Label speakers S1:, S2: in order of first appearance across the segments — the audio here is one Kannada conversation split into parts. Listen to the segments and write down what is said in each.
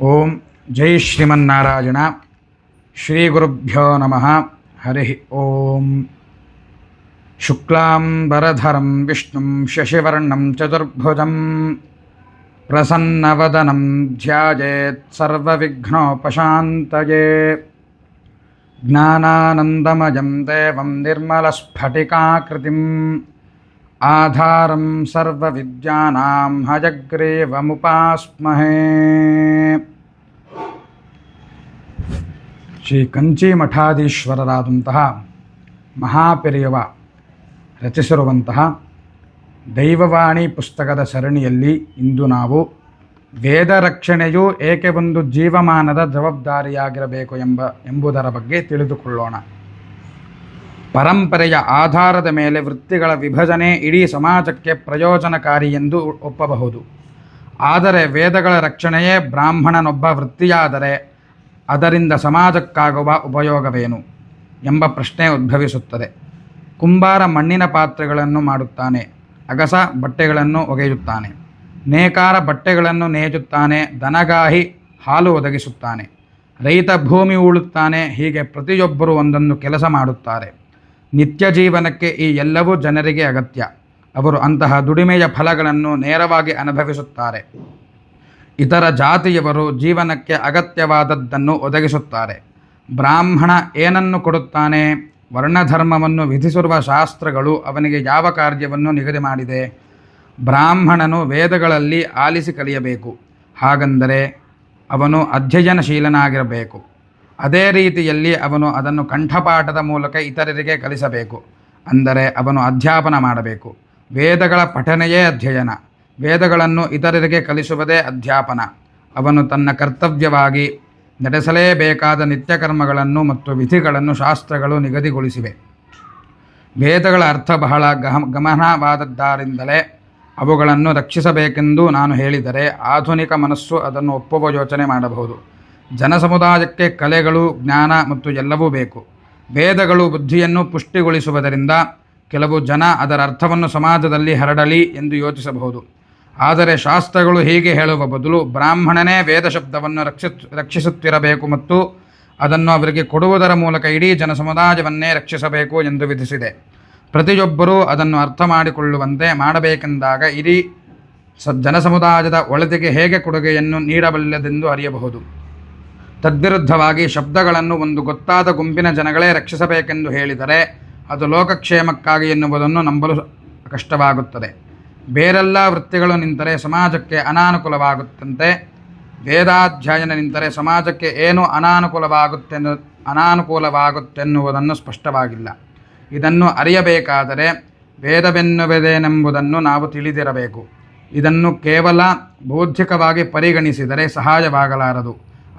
S1: ಓಂ ಜೈ ಶ್ರೀಮನ್ನಾರಾಯಣ. ಶ್ರೀ ಗುರುಭ್ಯೋ ನಮಃ. ಹರಿ ಓಂ. ಶುಕ್ಲಾಂಬರಧರಂ ವಿಷ್ಣುಂ ಶಶಿವರ್ಣಂ ಚತುರ್ಭುಜಂ ಪ್ರಸನ್ನವದನಂ ಧ್ಯಾಯೇತ್ ಸರ್ವವಿಘ್ನೋಪಶಾಂತಯೇ. ಜ್ಞಾನಾನಂದಮಯಂ ದೇವಂ ನಿರ್ಮಲಸ್ಫಟಿಕಾಕೃತಿಂ ಆಧಾರಂ ಸರ್ವವಿದ್ಯಾನಾಂ ಹಯಗ್ರೀವಮುಪಾಸ್ಮಹೇ. ಶ್ರೀ ಕಂಚಿ ಮಠಾಧೀಶ್ವರರಾದಂತಹ ಮಹಾಪೆರಿಯವ ರಚಿಸಿರುವಂತಹ ದೈವವಾಣಿ ಪುಸ್ತಕದ ಸರಣಿಯಲ್ಲಿ ಇಂದು ನಾವು ವೇದ ರಕ್ಷಣೆಯು ಏಕೆ ಒಂದು ಜೀವಮಾನದ ಜವಾಬ್ದಾರಿಯಾಗಿರಬೇಕು ಎಂಬುದರ ಬಗ್ಗೆ ತಿಳಿದುಕೊಳ್ಳೋಣ. ಪರಂಪರೆಯ ಆಧಾರದ ಮೇಲೆ ವೃತ್ತಿಗಳ ವಿಭಜನೆ ಇಡೀ ಸಮಾಜಕ್ಕೆ ಪ್ರಯೋಜನಕಾರಿ ಎಂದು ಒಪ್ಪಬಹುದು. ಆದರೆ ವೇದಗಳ ರಕ್ಷಣೆಯೇ ಬ್ರಾಹ್ಮಣನೊಬ್ಬ ವೃತ್ತಿಯಾದರೆ ಅದರಿಂದ ಸಮಾಜಕ್ಕಾಗುವ ಉಪಯೋಗವೇನು ಎಂಬ ಪ್ರಶ್ನೆ ಉದ್ಭವಿಸುತ್ತದೆ. ಕುಂಬಾರ ಮಣ್ಣಿನ ಪಾತ್ರೆಗಳನ್ನು ಮಾಡುತ್ತಾನೆ, ಅಗಸ ಬಟ್ಟೆಗಳನ್ನು ಒಗೆಯುತ್ತಾನೆ, ನೇಕಾರ ಬಟ್ಟೆಗಳನ್ನು ನೇಯುತ್ತಾನೆ, ದನಗಾಹಿ ಹಾಲು ಒದಗಿಸುತ್ತಾನೆ, ರೈತ ಭೂಮಿ ಉಳುತ್ತಾನೆ. ಹೀಗೆ ಪ್ರತಿಯೊಬ್ಬರೂ ಒಂದೊಂದು ಕೆಲಸ ಮಾಡುತ್ತಾರೆ. ನಿತ್ಯ ಜೀವನಕ್ಕೆ ಈ ಎಲ್ಲವೂ ಜನರಿಗೆ ಅಗತ್ಯ. ಅವರು ಅಂತಹ ದುಡಿಮೆಯ ಫಲಗಳನ್ನು ನೇರವಾಗಿ ಅನುಭವಿಸುತ್ತಾರೆ. ಇತರ ಜಾತಿಯವರು ಜೀವನಕ್ಕೆ ಅಗತ್ಯವಾದದ್ದನ್ನು ಒದಗಿಸುತ್ತಾರೆ. ಬ್ರಾಹ್ಮಣ ಏನನ್ನು ಕೊಡುತ್ತಾನೆ? ವರ್ಣಧರ್ಮವನ್ನು ವಿಧಿಸಿರುವ ಶಾಸ್ತ್ರಗಳು ಅವನಿಗೆ ಯಾವ ಕಾರ್ಯವನ್ನು ನಿಗದಿ ಮಾಡಿದೆ? ಬ್ರಾಹ್ಮಣನು ವೇದಗಳಲ್ಲಿ ಆಲಿಸಿ ಕಲಿಯಬೇಕು. ಹಾಗಂದರೆ ಅವನು ಅಧ್ಯಯನಶೀಲನಾಗಿರಬೇಕು. ಅದೇ ರೀತಿಯಲ್ಲಿ ಅವನು ಅದನ್ನು ಕಂಠಪಾಠದ ಮೂಲಕ ಇತರರಿಗೆ ಕಲಿಸಬೇಕು. ಅಂದರೆ ಅವನು ಅಧ್ಯಾಪನ ಮಾಡಬೇಕು. ವೇದಗಳ ಪಠನೆಯೇ ಅಧ್ಯಯನ, ವೇದಗಳನ್ನು ಇತರರಿಗೆ ಕಲಿಸುವುದೇ ಅಧ್ಯಾಪನ. ಅವನು ತನ್ನ ಕರ್ತವ್ಯವಾಗಿ ನಡೆಸಲೇಬೇಕಾದ ನಿತ್ಯಕರ್ಮಗಳನ್ನು ಮತ್ತು ವಿಧಿಗಳನ್ನು ಶಾಸ್ತ್ರಗಳು ನಿಗದಿಗೊಳಿಸಿವೆ. ವೇದಗಳ ಅರ್ಥ ಬಹಳ ಗಮನವಾದದ್ದಾರಿಂದಲೇ ಅವುಗಳನ್ನು ರಕ್ಷಿಸಬೇಕೆಂದು ನಾನು ಹೇಳಿದರೆ ಆಧುನಿಕ ಮನಸ್ಸು ಅದನ್ನು ಒಪ್ಪುವ ಯೋಚನೆ ಮಾಡಬಹುದು. ಜನಸಮುದಾಯಕ್ಕೆ ಕಲೆಗಳು, ಜ್ಞಾನ ಮತ್ತು ಎಲ್ಲವೂ ಬೇಕು. ವೇದಗಳು ಬುದ್ಧಿಯನ್ನು ಪುಷ್ಟಿಗೊಳಿಸುವುದರಿಂದ ಕೆಲವು ಜನ ಅದರ ಅರ್ಥವನ್ನು ಸಮಾಜದಲ್ಲಿ ಹರಡಲಿ ಎಂದು ಯೋಚಿಸಬಹುದು. ಆದರೆ ಶಾಸ್ತ್ರಗಳು ಹೀಗೆ ಹೇಳುವ ಬದಲು ಬ್ರಾಹ್ಮಣನೇ ವೇದ ಶಬ್ದವನ್ನು ರಕ್ಷಿಸುತ್ತಿರಬೇಕು ಮತ್ತು ಅದನ್ನು ಅವರಿಗೆ ಕೊಡುವುದರ ಮೂಲಕ ಇಡೀ ಜನಸಮುದಾಯವನ್ನೇ ರಕ್ಷಿಸಬೇಕು ಎಂದು ವಿಧಿಸಿದೆ. ಪ್ರತಿಯೊಬ್ಬರೂ ಅದನ್ನು ಅರ್ಥ ಮಾಡಿಕೊಳ್ಳುವಂತೆ ಮಾಡಬೇಕೆಂದಾಗ ಇಡೀ ಜನಸಮುದಾಯದ ಒಳಿತಿಗೆ ಹೇಗೆ ಕೊಡುಗೆಯನ್ನು ನೀಡಬಲ್ಲದೆಂದು ಅರಿಯಬಹುದು. ತದ್ವಿರುದ್ಧವಾಗಿ ಶಬ್ದಗಳನ್ನು ಒಂದು ಗೊತ್ತಾದ ಗುಂಪಿನ ಜನಗಳೇ ರಕ್ಷಿಸಬೇಕೆಂದು ಹೇಳಿದರೆ ಅದು ಲೋಕಕ್ಷೇಮಕ್ಕಾಗಿ ಎನ್ನುವುದನ್ನು ನಂಬಲು ಕಷ್ಟವಾಗುತ್ತದೆ. ಬೇರೆಲ್ಲ ವೃತ್ತಿಗಳು ನಿಂತರೆ ಸಮಾಜಕ್ಕೆ ಅನಾನುಕೂಲವಾಗುತ್ತಂತೆ ವೇದಾಧ್ಯಯನ ನಿಂತರೆ ಸಮಾಜಕ್ಕೆ ಏನು ಅನಾನುಕೂಲವಾಗುತ್ತೆನ್ನುವುದನ್ನು ಸ್ಪಷ್ಟವಾಗಿಲ್ಲ. ಇದನ್ನು ಅರಿಯಬೇಕಾದರೆ ವೇದವೆನ್ನುವುದೇನೆಂಬುದನ್ನು ನಾವು ತಿಳಿದಿರಬೇಕು. ಇದನ್ನು ಕೇವಲ ಬೌದ್ಧಿಕವಾಗಿ ಪರಿಗಣಿಸಿದರೆ ಸಹಾಯವಾಗಲಾರದು.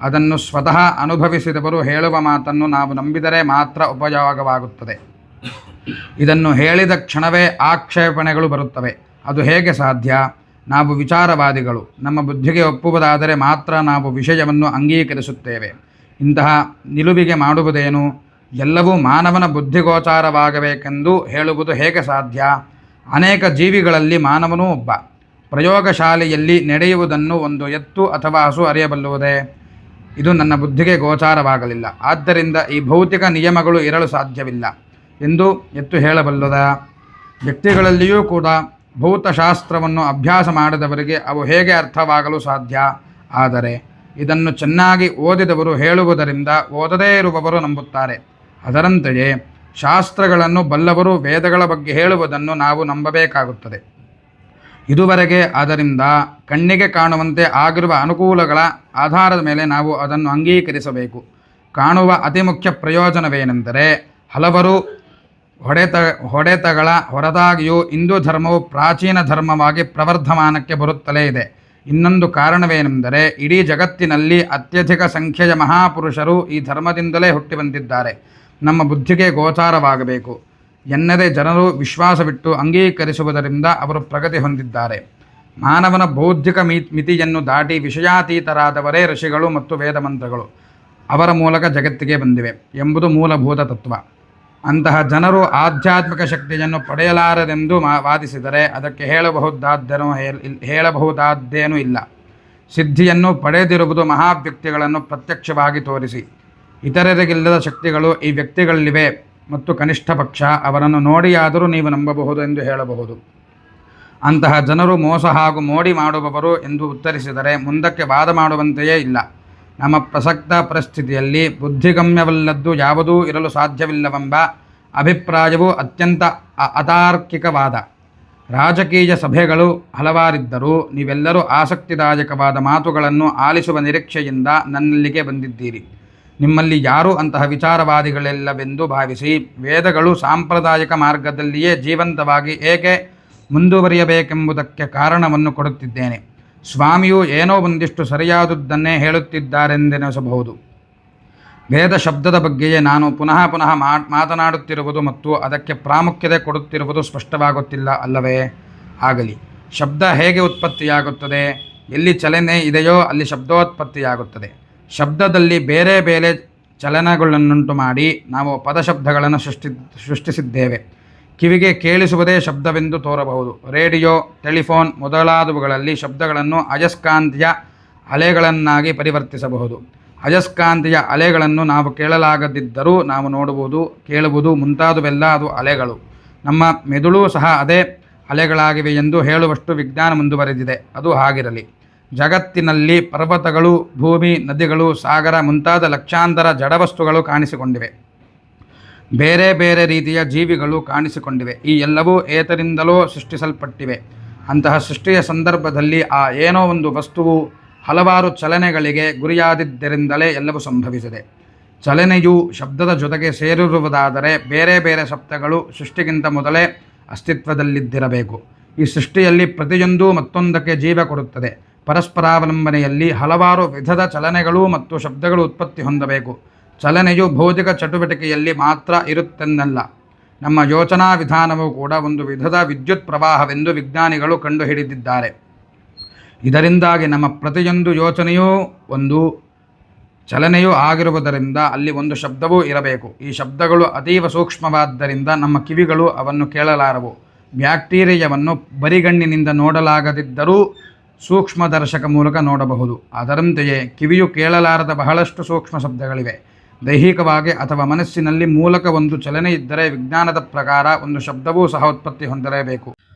S1: ಅದನ್ನು ಸ್ವತಃ ಅನುಭವಿಸಿದವರು ಹೇಳುವ ಮಾತನ್ನು ನಾವು ನಂಬಿದರೆ ಮಾತ್ರ ಉಪಯೋಗವಾಗುತ್ತದೆ. ಇದನ್ನು ಹೇಳಿದ ಕ್ಷಣವೇ ಆಕ್ಷೇಪಣೆಗಳು ಬರುತ್ತವೆ. ಅದು ಹೇಗೆ ಸಾಧ್ಯ? ನಾವು ವಿಚಾರವಾದಿಗಳು. ನಮ್ಮ ಬುದ್ಧಿಗೆ ಒಪ್ಪುವುದಾದರೆ ಮಾತ್ರ ನಾವು ವಿಷಯವನ್ನು ಅಂಗೀಕರಿಸುತ್ತೇವೆ. ಇಂತಹ ನಿಲುವಿಗೆ ಮಾಡುವುದೇನು? ಎಲ್ಲವೂ ಮಾನವನ ಬುದ್ಧಿಗೋಚಾರವಾಗಬೇಕೆಂದು ಹೇಳುವುದು ಹೇಗೆ ಸಾಧ್ಯ? ಅನೇಕ ಜೀವಿಗಳಲ್ಲಿ ಮಾನವನೂ ಒಬ್ಬ. ಪ್ರಯೋಗಶಾಲೆಯಲ್ಲಿ ನಡೆಯುವುದನ್ನು ಒಂದು ಎತ್ತು ಅಥವಾ ಹಸು ಅರಿಯಬಲ್ಲುವುದೇ? ಇದು ನನ್ನ ಬುದ್ಧಿಗೆ ಗೋಚಾರವಾಗಲಿಲ್ಲ, ಆದ್ದರಿಂದ ಈ ಭೌತಿಕ ನಿಯಮಗಳು ಇರಲು ಸಾಧ್ಯವಿಲ್ಲ ಎಂದು ಎತ್ತು ಹೇಳಬಲ್ಲುದಾ? ವ್ಯಕ್ತಿಗಳಲ್ಲಿಯೂ ಕೂಡ ಭೌತಶಾಸ್ತ್ರವನ್ನು ಅಭ್ಯಾಸ ಮಾಡಿದವರಿಗೆ ಅವು ಹೇಗೆ ಅರ್ಥವಾಗಲು ಸಾಧ್ಯ? ಆದರೆ ಇದನ್ನು ಚೆನ್ನಾಗಿ ಓದಿದವರು ಹೇಳುವುದರಿಂದ ಓದದೇ ಇರುವವರು ನಂಬುತ್ತಾರೆ. ಅದರಂತೆಯೇ ಶಾಸ್ತ್ರಗಳನ್ನು ಬಲ್ಲವರು ವೇದಗಳ ಬಗ್ಗೆ ಹೇಳುವುದನ್ನು ನಾವು ನಂಬಬೇಕಾಗುತ್ತದೆ. ಇದುವರೆಗೆ ಅದರಿಂದ ಕಣ್ಣಿಗೆ ಕಾಣುವಂತೆ ಆಗಿರುವ ಅನುಕೂಲಗಳ ಆಧಾರದ ಮೇಲೆ ನಾವು ಅದನ್ನು ಅಂಗೀಕರಿಸಬೇಕು. ಕಾಣುವ ಅತಿ ಮುಖ್ಯ ಪ್ರಯೋಜನವೇನೆಂದರೆ ಹಲವರು ಹೊಡೆತಗಳ ಹೊರತಾಗಿಯೂ ಹಿಂದೂ ಧರ್ಮವು ಪ್ರಾಚೀನ ಧರ್ಮವಾಗಿ ಪ್ರವರ್ಧಮಾನಕ್ಕೆ ಬರುತ್ತಲೇ ಇದೆ. ಇನ್ನೊಂದು ಕಾರಣವೇನೆಂದರೆ ಇಡೀ ಜಗತ್ತಿನಲ್ಲಿ ಅತ್ಯಧಿಕ ಸಂಖ್ಯೆಯ ಮಹಾಪುರುಷರು ಈ ಧರ್ಮದಿಂದಲೇ ಹುಟ್ಟಿ ಬಂದಿದ್ದಾರೆ. ನಮ್ಮ ಬುದ್ಧಿಗೆ ಗೋಚಾರವಾಗಬೇಕು ಎನ್ನದೇ ಜನರು ವಿಶ್ವಾಸವಿಟ್ಟು ಅಂಗೀಕರಿಸುವುದರಿಂದ ಅವರು ಪ್ರಗತಿ ಹೊಂದಿದ್ದಾರೆ. ಮಾನವನ ಬೌದ್ಧಿಕ ಮಿತಿಯನ್ನು ದಾಟಿ ವಿಷಯಾತೀತರಾದವರೇ ಋಷಿಗಳು ಮತ್ತು ವೇದಮಂತ್ರಗಳು. ಅವರ ಮೂಲಕ ಜಗತ್ತಿಗೆ ಬಂದಿವೆ ಎಂಬುದು ಮೂಲಭೂತ ತತ್ವ. ಅಂತಹ ಜನರು ಆಧ್ಯಾತ್ಮಿಕ ಶಕ್ತಿಯನ್ನು ಪಡೆಯಲಾರರೆಂದು ವಾದಿಸಿದರೆ ಅದಕ್ಕೆ ಹೇಳಬಹುದಾದ್ದೇನೂ ಇಲ್ಲ. ಸಿದ್ಧಿಯನ್ನು ಪಡೆದಿರುವುದು ಮಹಾವ್ಯಕ್ತಿಗಳನ್ನು ಪ್ರತ್ಯಕ್ಷವಾಗಿ ತೋರಿಸಿ. ಇತರರಿಗಿಲ್ಲದ ಶಕ್ತಿಗಳು ಈ ವ್ಯಕ್ತಿಗಳಲ್ಲಿವೆ ಮತ್ತು ಕನಿಷ್ಠ ಪಕ್ಷ ಅವರನ್ನು ನೋಡಿಯಾದರೂ ನೀವು ನಂಬಬಹುದು ಎಂದು ಹೇಳಬಹುದು. ಅಂತಹ ಜನರು ಮೋಸ ಹಾಗೂ ಮೋಡಿ ಮಾಡುವವರು ಎಂದು ಉತ್ತರಿಸಿದರೆ ಮುಂದಕ್ಕೆ ವಾದ ಮಾಡುವಂತೆಯೇ ಇಲ್ಲ. ನಮ್ಮ ಪ್ರಸಕ್ತ ಪರಿಸ್ಥಿತಿಯಲ್ಲಿ ಬುದ್ಧಿಗಮ್ಯವಲ್ಲದ್ದು ಯಾವುದೂ ಇರಲು ಸಾಧ್ಯವಿಲ್ಲವೆಂಬ ಅಭಿಪ್ರಾಯವು ಅತ್ಯಂತ ಅತಾರ್ಕಿಕವಾದ. ರಾಜಕೀಯ ಸಭೆಗಳು ಹಲವಾರಿದ್ದರೂ ನೀವೆಲ್ಲರೂ ಆಸಕ್ತಿದಾಯಕವಾದ ಮಾತುಗಳನ್ನು ಆಲಿಸುವ ನಿರೀಕ್ಷೆಯಿಂದ ನನ್ನಲ್ಲಿಗೆ ಬಂದಿದ್ದೀರಿ. ನಿಮ್ಮಲ್ಲಿ ಯಾರೂ ಅಂತಹ ವಿಚಾರವಾದಿಗಳಿಲ್ಲವೆಂದು ಭಾವಿಸಿ ವೇದಗಳು ಸಾಂಪ್ರದಾಯಿಕ ಮಾರ್ಗದಲ್ಲಿಯೇ ಜೀವಂತವಾಗಿ ಏಕೆ ಮುಂದುವರಿಯಬೇಕೆಂಬುದಕ್ಕೆ ಕಾರಣವನ್ನು ಕೊಡುತ್ತಿದ್ದೇನೆ. ಸ್ವಾಮಿಯು ಏನೋ ಒಂದಿಷ್ಟು ಸರಿಯಾದುದನ್ನೇ ಹೇಳುತ್ತಿದ್ದಾರೆಂದೆನಿಸಬಹುದು. ವೇದ ಶಬ್ದದ ಬಗ್ಗೆಯೇ ನಾನು ಪುನಃ ಪುನಃ ಮಾತನಾಡುತ್ತಿರುವುದು ಮತ್ತು ಅದಕ್ಕೆ ಪ್ರಾಮುಖ್ಯತೆ ಕೊಡುತ್ತಿರುವುದು ಸ್ಪಷ್ಟವಾಗುತ್ತಿಲ್ಲ ಅಲ್ಲವೇ? ಆಗಲಿ. ಶಬ್ದ ಹೇಗೆ ಉತ್ಪತ್ತಿಯಾಗುತ್ತದೆ? ಎಲ್ಲಿ ಚಲನೆ ಇದೆಯೋ ಅಲ್ಲಿ ಶಬ್ದೋತ್ಪತ್ತಿಯಾಗುತ್ತದೆ. ಶಬ್ದದಲ್ಲಿ ಬೇರೆ ಬೇರೆ ಚಲನಗಳನ್ನುಂಟು ಮಾಡಿ ನಾವು ಪದಶಬ್ದಗಳನ್ನು ಸೃಷ್ಟಿಸಿದ್ದೇವೆ. ಕಿವಿಗೆ ಕೇಳಿಸುವುದೇ ಶಬ್ದವೆಂದು ತೋರಬಹುದು. ರೇಡಿಯೋ, ಟೆಲಿಫೋನ್ ಮೊದಲಾದವುಗಳಲ್ಲಿ ಶಬ್ದಗಳನ್ನು ಅಯಸ್ಕಾಂತೀಯ ಅಲೆಗಳನ್ನಾಗಿ ಪರಿವರ್ತಿಸಬಹುದು. ಅಯಸ್ಕಾಂತೀಯ ಅಲೆಗಳನ್ನು ನಾವು ಕೇಳಲಾಗದಿದ್ದರೂ ನಾವು ನೋಡುವುದು, ಕೇಳುವುದು ಮುಂತಾದವೆಲ್ಲ ಅದು ಅಲೆಗಳು. ನಮ್ಮ ಮೆದುಳು ಸಹ ಅದೇ ಅಲೆಗಳಾಗಿವೆ ಎಂದು ಹೇಳುವಷ್ಟು ವಿಜ್ಞಾನ ಮುಂದುವರೆದಿದೆ. ಅದು ಹಾಗಿರಲಿ. ಜಗತ್ತಿನಲ್ಲಿ ಪರ್ವತಗಳು, ಭೂಮಿ, ನದಿಗಳು, ಸಾಗರ ಮುಂತಾದ ಲಕ್ಷಾಂತರ ಜಡವಸ್ತುಗಳು ಕಾಣಿಸಿಕೊಂಡಿವೆ. ಬೇರೆ ಬೇರೆ ರೀತಿಯ ಜೀವಿಗಳು ಕಾಣಿಸಿಕೊಂಡಿವೆ. ಈ ಎಲ್ಲವೂ ಏತರಿಂದಲೋ ಸೃಷ್ಟಿಸಲ್ಪಟ್ಟಿವೆ. ಅಂತಹ ಸೃಷ್ಟಿಯ ಸಂದರ್ಭದಲ್ಲಿ ಆ ಏನೋ ಒಂದು ವಸ್ತುವು ಹಲವಾರು ಚಲನೆಗಳಿಗೆ ಗುರಿಯಾದಿದ್ದರಿಂದಲೇ ಎಲ್ಲವೂ ಸಂಭವಿಸಿದೆ. ಚಲನೆಯು ಶಬ್ದದ ಜೊತೆಗೆ ಸೇರಿರುವುದಾದರೆ ಬೇರೆ ಬೇರೆ ಶಬ್ದಗಳು ಸೃಷ್ಟಿಗಿಂತ ಮೊದಲೇ ಅಸ್ತಿತ್ವದಲ್ಲಿದ್ದಿರಬೇಕು. ಈ ಸೃಷ್ಟಿಯಲ್ಲಿ ಪ್ರತಿಯೊಂದೂ ಮತ್ತೊಂದಕ್ಕೆ ಜೀವ ಕೊಡುತ್ತದೆ. ಪರಸ್ಪರಾವಲಂಬನೆಯಲ್ಲಿ ಹಲವಾರು ವಿಧದ ಚಲನೆಗಳು ಮತ್ತು ಶಬ್ದಗಳು ಉತ್ಪತ್ತಿ ಹೊಂದಬೇಕು. ಚಲನೆಯು ಭೌತಿಕ ಚಟುವಟಿಕೆಯಲ್ಲಿ ಮಾತ್ರ ಇರುತ್ತೆನ್ನಲ್ಲ. ನಮ್ಮ ಯೋಚನಾ ವಿಧಾನವೂ ಕೂಡ ಒಂದು ವಿಧದ ವಿದ್ಯುತ್ ಪ್ರವಾಹವೆಂದು ವಿಜ್ಞಾನಿಗಳು ಕಂಡುಹಿಡಿದಿದ್ದಾರೆ. ಇದರಿಂದಾಗಿ ನಮ್ಮ ಪ್ರತಿಯೊಂದು ಯೋಚನೆಯೂ ಒಂದು ಚಲನೆಯೂ ಆಗಿರುವುದರಿಂದ ಅಲ್ಲಿ ಒಂದು ಶಬ್ದವೂ ಇರಬೇಕು. ಈ ಶಬ್ದಗಳು ಅತೀವ ಸೂಕ್ಷ್ಮವಾದ್ದರಿಂದ ನಮ್ಮ ಕಿವಿಗಳು ಅವನ್ನು ಕೇಳಲಾರವು. ಬ್ಯಾಕ್ಟೀರಿಯಾವನ್ನು ಬರಿಗಣ್ಣಿನಿಂದ ನೋಡಲಾಗದಿದ್ದರೂ ಸೂಕ್ಷ್ಮದರ್ಶಕ ಮೂಲಕ ನೋಡಬಹುದು. ಅದರಂತೆಯೇ ಕಿವಿಯು ಕೇಳಲಾರದ ಬಹಳಷ್ಟು ಸೂಕ್ಷ್ಮ ಶಬ್ದಗಳಿವೆ. ದೈಹಿಕವಾಗಿ ಅಥವಾ ಮನಸ್ಸಿನಲ್ಲಿ ಮೂಲಕ ಒಂದು ಚಲನೆ ಇದ್ದರೆ ವಿಜ್ಞಾನದ ಪ್ರಕಾರ ಒಂದು ಶಬ್ದವೂ ಸಹ ಉತ್ಪತ್ತಿ ಹೊಂದಲೇಬೇಕು.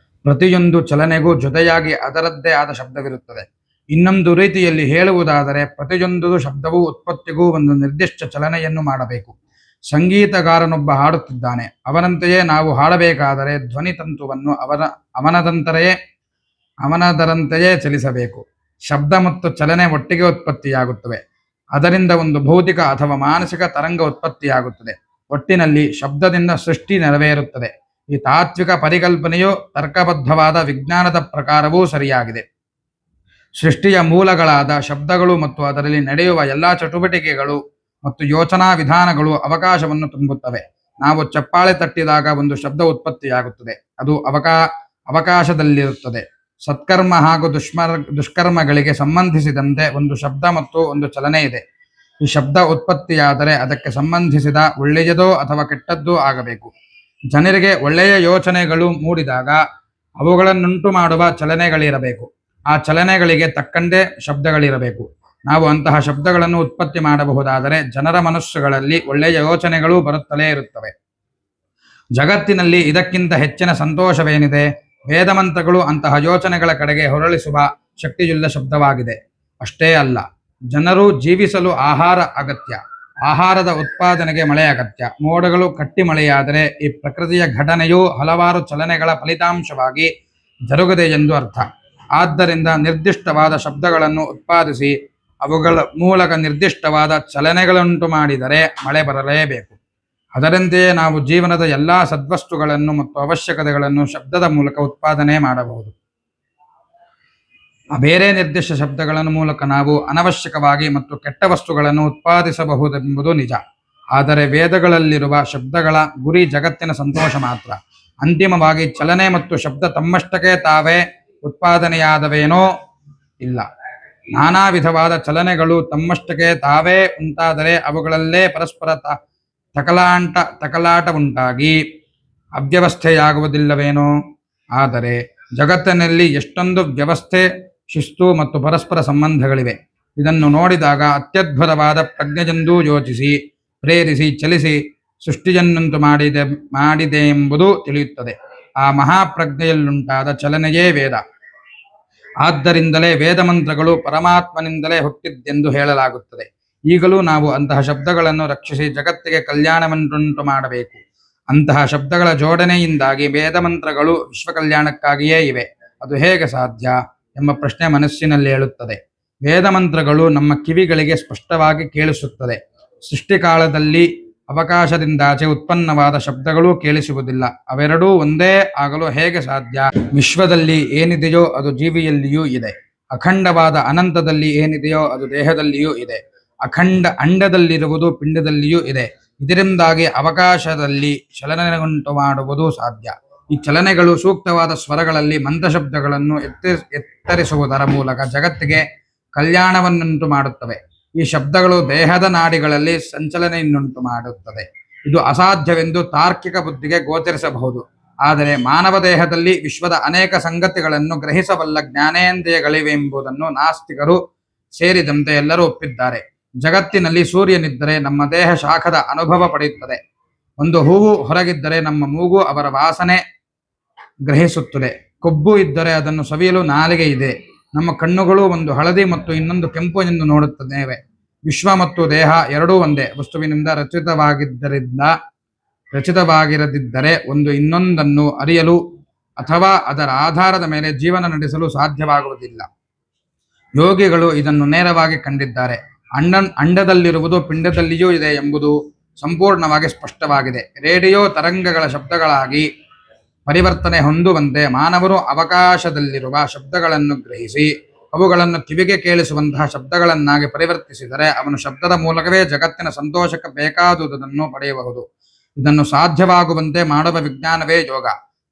S1: ಪ್ರತಿಯೊಂದು ಚಲನೆಗೂ ಜೊತೆಯಾಗಿ ಅದರದ್ದೇ ಆದ ಶಬ್ದವಿರುತ್ತದೆ. ಇನ್ನೊಂದು ರೀತಿಯಲ್ಲಿ ಹೇಳುವುದಾದರೆ ಪ್ರತಿಯೊಂದು ಶಬ್ದವೂ ಉತ್ಪತ್ತಿಗೂ ಒಂದು ನಿರ್ದಿಷ್ಟ ಚಲನೆಯನ್ನು ಮಾಡಬೇಕು. ಸಂಗೀತಗಾರನೊಬ್ಬ ಹಾಡುತ್ತಿದ್ದಾನೆ. ಅವನಂತೆಯೇ ನಾವು ಹಾಡಬೇಕಾದರೆ ಧ್ವನಿತಂತುವನ್ನು ಅವನದರಂತೆಯೇ ಚಲಿಸಬೇಕು. ಶಬ್ದ ಮತ್ತು ಚಲನೆ ಒಟ್ಟಿಗೆ ಉತ್ಪತ್ತಿಯಾಗುತ್ತವೆ. ಅದರಿಂದ ಒಂದು ಭೌತಿಕ ಅಥವಾ ಮಾನಸಿಕ ತರಂಗ ಉತ್ಪತ್ತಿಯಾಗುತ್ತದೆ. ಒಟ್ಟಿನಲ್ಲಿ ಶಬ್ದದಿಂದ ಸೃಷ್ಟಿ ನೆರವೇರುತ್ತದೆ. ಈ ತಾತ್ವಿಕ ಪರಿಕಲ್ಪನೆಯು ತರ್ಕಬದ್ಧವಾದ ವಿಜ್ಞಾನದ ಪ್ರಕಾರವೂ ಸರಿಯಾಗಿದೆ. ಸೃಷ್ಟಿಯ ಮೂಲಗಳಾದ ಶಬ್ದಗಳು ಮತ್ತು ಅದರಲ್ಲಿ ನಡೆಯುವ ಎಲ್ಲ ಚಟುವಟಿಕೆಗಳು ಮತ್ತು ಯೋಚನಾ ವಿಧಾನಗಳು ಅವಕಾಶವನ್ನು ತುಂಬುತ್ತವೆ. ನಾವು ಚಪ್ಪಾಳೆ ತಟ್ಟಿದಾಗ ಒಂದು ಶಬ್ದ ಉತ್ಪತ್ತಿಯಾಗುತ್ತದೆ. ಅದು ಅವಕಾಶದಲ್ಲಿರುತ್ತದೆ. ಸತ್ಕರ್ಮ ಹಾಗೂ ದುಷ್ಕರ್ಮಗಳಿಗೆ ಸಂಬಂಧಿಸಿದಂತೆ ಒಂದು ಶಬ್ದ ಮತ್ತು ಒಂದು ಚಲನೆ ಇದೆ. ಈ ಶಬ್ದ ಉತ್ಪತ್ತಿಯಾದರೆ ಅದಕ್ಕೆ ಸಂಬಂಧಿಸಿದ ಒಳ್ಳೆಯದೋ ಅಥವಾ ಕೆಟ್ಟದ್ದೋ ಆಗಬೇಕು. ಜನರಿಗೆ ಒಳ್ಳೆಯ ಯೋಚನೆಗಳು ಮೂಡಿದಾಗ ಅವುಗಳನ್ನುಂಟು ಮಾಡುವ ಚಲನೆಗಳಿರಬೇಕು. ಆ ಚಲನೆಗಳಿಗೆ ತಕ್ಕಂತೆ ಶಬ್ದಗಳಿರಬೇಕು. ನಾವು ಅಂತಹ ಶಬ್ದಗಳನ್ನು ಉತ್ಪತ್ತಿ ಮಾಡಬಹುದಾದರೆ ಜನರ ಮನಸ್ಸುಗಳಲ್ಲಿ ಒಳ್ಳೆಯ ಯೋಚನೆಗಳು ಬರುತ್ತಲೇ ಇರುತ್ತವೆ. ಜಗತ್ತಿನಲ್ಲಿ ಇದಕ್ಕಿಂತ ಹೆಚ್ಚಿನ ಸಂತೋಷವೇನಿದೆ? ವೇದಮಂತ್ರಗಳು ಅಂತಹ ಯೋಚನೆಗಳ ಕಡೆಗೆ ಹೊರಳಿಸುವ ಶಕ್ತಿಯುಳ್ಳ ಶಬ್ದವಾಗಿದೆ. ಅಷ್ಟೇ ಅಲ್ಲ, ಜನರು ಜೀವಿಸಲು ಆಹಾರ ಅಗತ್ಯ. ಆಹಾರದ ಉತ್ಪಾದನೆಗೆ ಮಳೆ ಅಗತ್ಯ. ಮೋಡಗಳು ಕಟ್ಟಿ ಮಳೆಯಾದರೆ ಈ ಪ್ರಕೃತಿಯ ಘಟನೆಯು ಹಲವಾರು ಚಲನೆಗಳ ಫಲಿತಾಂಶವಾಗಿ ಜರುಗಿದೆ ಎಂದು ಅರ್ಥ. ಆದ್ದರಿಂದ ನಿರ್ದಿಷ್ಟವಾದ ಶಬ್ದಗಳನ್ನು ಉತ್ಪಾದಿಸಿ ಅವುಗಳ ಮೂಲಕ ನಿರ್ದಿಷ್ಟವಾದ ಚಲನೆಗಳುಂಟು ಮಾಡಿದರೆ ಮಳೆ ಬರಲೇಬೇಕು. ಅದರಂತೆಯೇ ನಾವು ಜೀವನದ ಎಲ್ಲ ಸದ್ವಸ್ತುಗಳನ್ನು ಮತ್ತು ಅವಶ್ಯಕತೆಗಳನ್ನು ಶಬ್ದದ ಮೂಲಕ ಉತ್ಪಾದನೆ ಮಾಡಬಹುದು. ಬೇರೆ ನಿರ್ದಿಷ್ಟ ಶಬ್ದಗಳನ್ನು ಮೂಲಕ ನಾವು ಅನವಶ್ಯಕವಾಗಿ ಮತ್ತು ಕೆಟ್ಟ ವಸ್ತುಗಳನ್ನು ಉತ್ಪಾದಿಸಬಹುದೆಂಬುದು ನಿಜ. ಆದರೆ ವೇದಗಳಲ್ಲಿರುವ ಶಬ್ದಗಳ ಗುರಿ ಜಗತ್ತಿನ ಸಂತೋಷ ಮಾತ್ರ. ಅಂತಿಮವಾಗಿ ಚಲನೆ ಮತ್ತು ಶಬ್ದ ತಮ್ಮಷ್ಟಕ್ಕೆ ತಾವೇ ಉತ್ಪಾದನೆಯಾದವೇನೋ ಇಲ್ಲ. ನಾನಾ ವಿಧವಾದ ಚಲನೆಗಳು ತಮ್ಮಷ್ಟಕ್ಕೆ ತಾವೇ ಉಂಟಾದರೆ ಅವುಗಳಲ್ಲೇ ಪರಸ್ಪರ ತಕಲಾಟ ಉಂಟಾಗಿ ಅವ್ಯವಸ್ಥೆಯಾಗುವುದಿಲ್ಲವೇನೋ? ಆದರೆ ಜಗತ್ತಿನಲ್ಲಿ ಎಷ್ಟೊಂದು ವ್ಯವಸ್ಥೆ ಶಿಸ್ತು ಮತ್ತು ಪರಸ್ಪರ ಸಂಬಂಧಗಳಿವೆ. ಇದನ್ನು ನೋಡಿದಾಗ ಅತ್ಯದ್ಭುತವಾದ ಪ್ರಜ್ಞೆಯೆಂದೂ ಯೋಚಿಸಿ ಪ್ರೇರಿಸಿ ಚಲಿಸಿ ಸೃಷ್ಟಿಯನ್ನುಂಟು ಮಾಡಿದೆ ಎಂಬುದು ತಿಳಿಯುತ್ತದೆ. ಆ ಮಹಾಪ್ರಜ್ಞೆಯಲ್ಲುಂಟಾದ ಚಲನೆಯೇ ವೇದ. ಆದ್ದರಿಂದಲೇ ವೇದ ಮಂತ್ರಗಳು ಪರಮಾತ್ಮನಿಂದಲೇ ಹುಟ್ಟಿದ್ದೆಂದು ಹೇಳಲಾಗುತ್ತದೆ. ಈಗಲೂ ನಾವು ಅಂತಹ ಶಬ್ದಗಳನ್ನು ರಕ್ಷಿಸಿ ಜಗತ್ತಿಗೆ ಕಲ್ಯಾಣವನ್ನುಂಟು ಮಾಡಬೇಕು. ಅಂತಹ ಶಬ್ದಗಳ ಜೋಡಣೆಯಿಂದಾಗಿ ವೇದ ಮಂತ್ರಗಳು ವಿಶ್ವ ಕಲ್ಯಾಣಕ್ಕಾಗಿಯೇ ಇವೆ. ಅದು ಹೇಗೆ ಸಾಧ್ಯ ಎಂಬ ಪ್ರಶ್ನೆ ಮನಸ್ಸಿನಲ್ಲಿ ಏಳುತ್ತದೆ. ವೇದ ಮಂತ್ರಗಳು ನಮ್ಮ ಕಿವಿಗಳಿಗೆ ಸ್ಪಷ್ಟವಾಗಿ ಕೇಳಿಸುತ್ತದೆ. ಸೃಷ್ಟಿಕಾಲದಲ್ಲಿ ಅವಕಾಶದಿಂದಾಚೆ ಉತ್ಪನ್ನವಾದ ಶಬ್ದಗಳೂ ಕೇಳಿಸುವುದಿಲ್ಲ. ಅವೆರಡೂ ಒಂದೇ ಆಗಲು ಹೇಗೆ ಸಾಧ್ಯ? ವಿಶ್ವದಲ್ಲಿ ಏನಿದೆಯೋ ಅದು ಜೀವಿಯಲ್ಲಿಯೂ ಇದೆ. ಅಖಂಡವಾದ ಅನಂತದಲ್ಲಿ ಏನಿದೆಯೋ ಅದು ದೇಹದಲ್ಲಿಯೂ ಇದೆ. ಅಖಂಡ ಅಂಡದಲ್ಲಿರುವುದು ಪಿಂಡದಲ್ಲಿಯೂ ಇದೆ. ಇದರಿಂದಾಗಿ ಅವಕಾಶದಲ್ಲಿ ಚಲನೆಯುಂಟು ಮಾಡುವುದು ಸಾಧ್ಯ. ಈ ಚಲನೆಗಳು ಸೂಕ್ತವಾದ ಸ್ವರಗಳಲ್ಲಿ ಮಂತ್ರಶಬ್ದಗಳನ್ನು ಎತ್ತರಿಸುವುದರ ಮೂಲಕ ಜಗತ್ತಿಗೆ ಕಲ್ಯಾಣವನ್ನುಂಟು ಮಾಡುತ್ತವೆ. ಈ ಶಬ್ದಗಳು ದೇಹದ ನಾಡಿಗಳಲ್ಲಿ ಸಂಚಲನೆಯನ್ನುಂಟು ಮಾಡುತ್ತದೆ. ಇದು ಅಸಾಧ್ಯವೆಂದು ತಾರ್ಕಿಕ ಬುದ್ಧಿಗೆ ಗೋಚರಿಸಬಹುದು. ಆದರೆ ಮಾನವ ದೇಹದಲ್ಲಿ ವಿಶ್ವದ ಅನೇಕ ಸಂಗತಿಗಳನ್ನು ಗ್ರಹಿಸಬಲ್ಲ ಜ್ಞಾನೇಂದ್ರಿಯಗಳಿವೆ ಎಂಬುದನ್ನು ನಾಸ್ತಿಕರು ಸೇರಿದಂತೆ ಎಲ್ಲರೂ ಒಪ್ಪಿದ್ದಾರೆ. ಜಗತ್ತಿನಲ್ಲಿ ಸೂರ್ಯನಿದ್ದರೆ ನಮ್ಮ ದೇಹ ಶಾಖದ ಅನುಭವ ಪಡೆಯುತ್ತದೆ. ಒಂದು ಹೂವು ಹೊರಗಿದ್ದರೆ ನಮ್ಮ ಮೂಗು ಅವರ ವಾಸನೆ ಗ್ರಹಿಸುತ್ತದೆ. ಕೊಬ್ಬು ಇದ್ದರೆ ಅದನ್ನು ಸವಿಯಲು ನಾಲಿಗೆ ಇದೆ. ನಮ್ಮ ಕಣ್ಣುಗಳು ಒಂದು ಹಳದಿ ಮತ್ತು ಇನ್ನೊಂದು ಕೆಂಪು ಎಂದು ನೋಡುತ್ತೇವೆ. ವಿಶ್ವ ಮತ್ತು ದೇಹ ಎರಡೂ ಒಂದೇ ವಸ್ತುವಿನಿಂದ ರಚಿತವಾಗಿರದಿದ್ದರೆ ಒಂದು ಇನ್ನೊಂದನ್ನು ಅರಿಯಲು ಅಥವಾ ಅದರ ಆಧಾರದ ಮೇಲೆ ಜೀವನ ನಡೆಸಲು ಸಾಧ್ಯವಾಗುವುದಿಲ್ಲ. ಯೋಗಿಗಳು ಇದನ್ನು ನೇರವಾಗಿ ಕಂಡಿದ್ದಾರೆ. ಅಂಡದಲ್ಲಿರುವುದು ಪಿಂಡದಲ್ಲಿಯೂ ಇದೆ ಎಂಬುದು ಸಂಪೂರ್ಣವಾಗಿ ಸ್ಪಷ್ಟವಾಗಿದೆ. ರೇಡಿಯೋ ತರಂಗಗಳ ಶಬ್ದಗಳಾಗಿ ಪರಿವರ್ತನೆ ಹೊಂದುವಂತೆ ಮಾನವರು ಅವಕಾಶದಲ್ಲಿರುವ ಶಬ್ದಗಳನ್ನು ಗ್ರಹಿಸಿ ಅವುಗಳನ್ನು ಕಿವಿಗೆ ಕೇಳಿಸುವಂತಹ ಶಬ್ದಗಳನ್ನಾಗಿ ಪರಿವರ್ತಿಸಿದರೆ ಅವನು ಶಬ್ದದ ಮೂಲಕವೇ ಜಗತ್ತಿನ ಸಂತೋಷಕ್ಕೆ ಬೇಕಾದುದನ್ನು ಪಡೆಯಬಹುದು. ಇದನ್ನು ಸಾಧ್ಯವಾಗುವಂತೆ ಮಾಡುವ ವಿಜ್ಞಾನವೇ ಯೋಗ.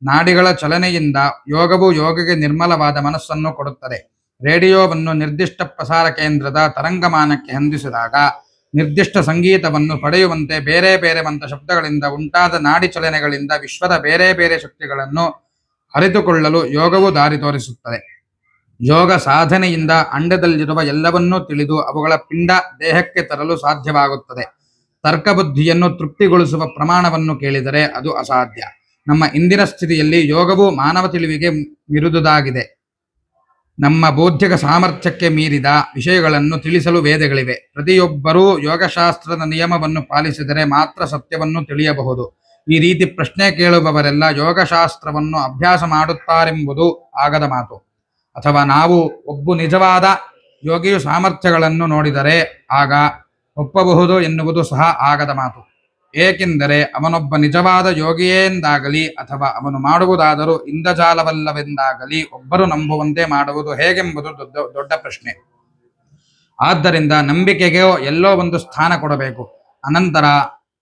S1: ನಾಡಿಗಳ ಚಲನೆಯಿಂದ ಯೋಗವು ಯೋಗಿಗೆ ನಿರ್ಮಲವಾದ ಮನಸ್ಸನ್ನು ಕೊಡುತ್ತದೆ. ರೇಡಿಯೋವನ್ನು ನಿರ್ದಿಷ್ಟ ಪ್ರಸಾರ ಕೇಂದ್ರದ ತರಂಗಮಾನಕ್ಕೆ ಹೊಂದಿಸಿದಾಗ ನಿರ್ದಿಷ್ಟ ಸಂಗೀತವನ್ನು ಪಡೆಯುವಂತೆ ಬೇರೆ ಬೇರೆ ಮಂತ್ರ ಶಬ್ದಗಳಿಂದ ಉಂಟಾದ ನಾಡಿ ಚಲನೆಗಳಿಂದ ವಿಶ್ವದ ಬೇರೆ ಬೇರೆ ಶಕ್ತಿಗಳನ್ನು ಅರಿತುಕೊಳ್ಳಲು ಯೋಗವು ದಾರಿ ತೋರಿಸುತ್ತದೆ. ಯೋಗ ಸಾಧನೆಯಿಂದ ಅಂಡದಲ್ಲಿರುವ ಎಲ್ಲವನ್ನೂ ತಿಳಿದು ಅವುಗಳ ಪಿಂಡ ದೇಹಕ್ಕೆ ತರಲು ಸಾಧ್ಯವಾಗುತ್ತದೆ. ತರ್ಕಬುದ್ಧಿಯನ್ನು ತೃಪ್ತಿಗೊಳಿಸುವ ಪ್ರಮಾಣವನ್ನು ಕೇಳಿದರೆ ಅದು ಅಸಾಧ್ಯ. ನಮ್ಮ ಇಂದಿನ ಸ್ಥಿತಿಯಲ್ಲಿ ಯೋಗವು ಮಾನವ ತಿಳಿವಿಗೆ ಮೀರಿದುದಾಗಿದೆ. ನಮ್ಮ ಬೌದ್ಧಿಕ ಸಾಮರ್ಥ್ಯಕ್ಕೆ ಮೀರಿದ ವಿಷಯಗಳನ್ನು ತಿಳಿಸಲು ವೇದಗಳಿವೆ. ಪ್ರತಿಯೊಬ್ಬರೂ ಯೋಗಶಾಸ್ತ್ರದ ನಿಯಮವನ್ನು ಪಾಲಿಸಿದರೆ ಮಾತ್ರ ಸತ್ಯವನ್ನು ತಿಳಿಯಬಹುದು. ಈ ರೀತಿ ಪ್ರಶ್ನೆ ಕೇಳುವವರೆಲ್ಲ ಯೋಗಶಾಸ್ತ್ರವನ್ನು ಅಭ್ಯಾಸ ಮಾಡುತ್ತಾರೆಂಬುದು ಆಗದ ಮಾತು. ಅಥವಾ ನಾವು ಒಬ್ಬ ನಿಜವಾದ ಯೋಗಿಯು ಸಾಮರ್ಥ್ಯಗಳನ್ನು ನೋಡಿದರೆ ಆಗ ಒಪ್ಪಬಹುದು ಎನ್ನುವುದು ಸಹ ಆಗದ ಮಾತು. ಏಕೆಂದರೆ ಅವನೊಬ್ಬ ನಿಜವಾದ ಯೋಗಿಯೆಂದಾಗಲಿ ಅಥವಾ ಅವನು ಮಾಡುವುದಾದರೂ ಇಂದ್ರಜಾಲವಲ್ಲವೆಂದಾಗಲಿ ಒಬ್ಬರು ನಂಬುವಂತೆ ಮಾಡುವುದು ಹೇಗೆಂಬುದು ದೊಡ್ಡ ಪ್ರಶ್ನೆ. ಆದ್ದರಿಂದ ನಂಬಿಕೆಗೆ ಎಲ್ಲೋ ಒಂದು ಸ್ಥಾನ ಕೊಡಬೇಕು. ಅನಂತರ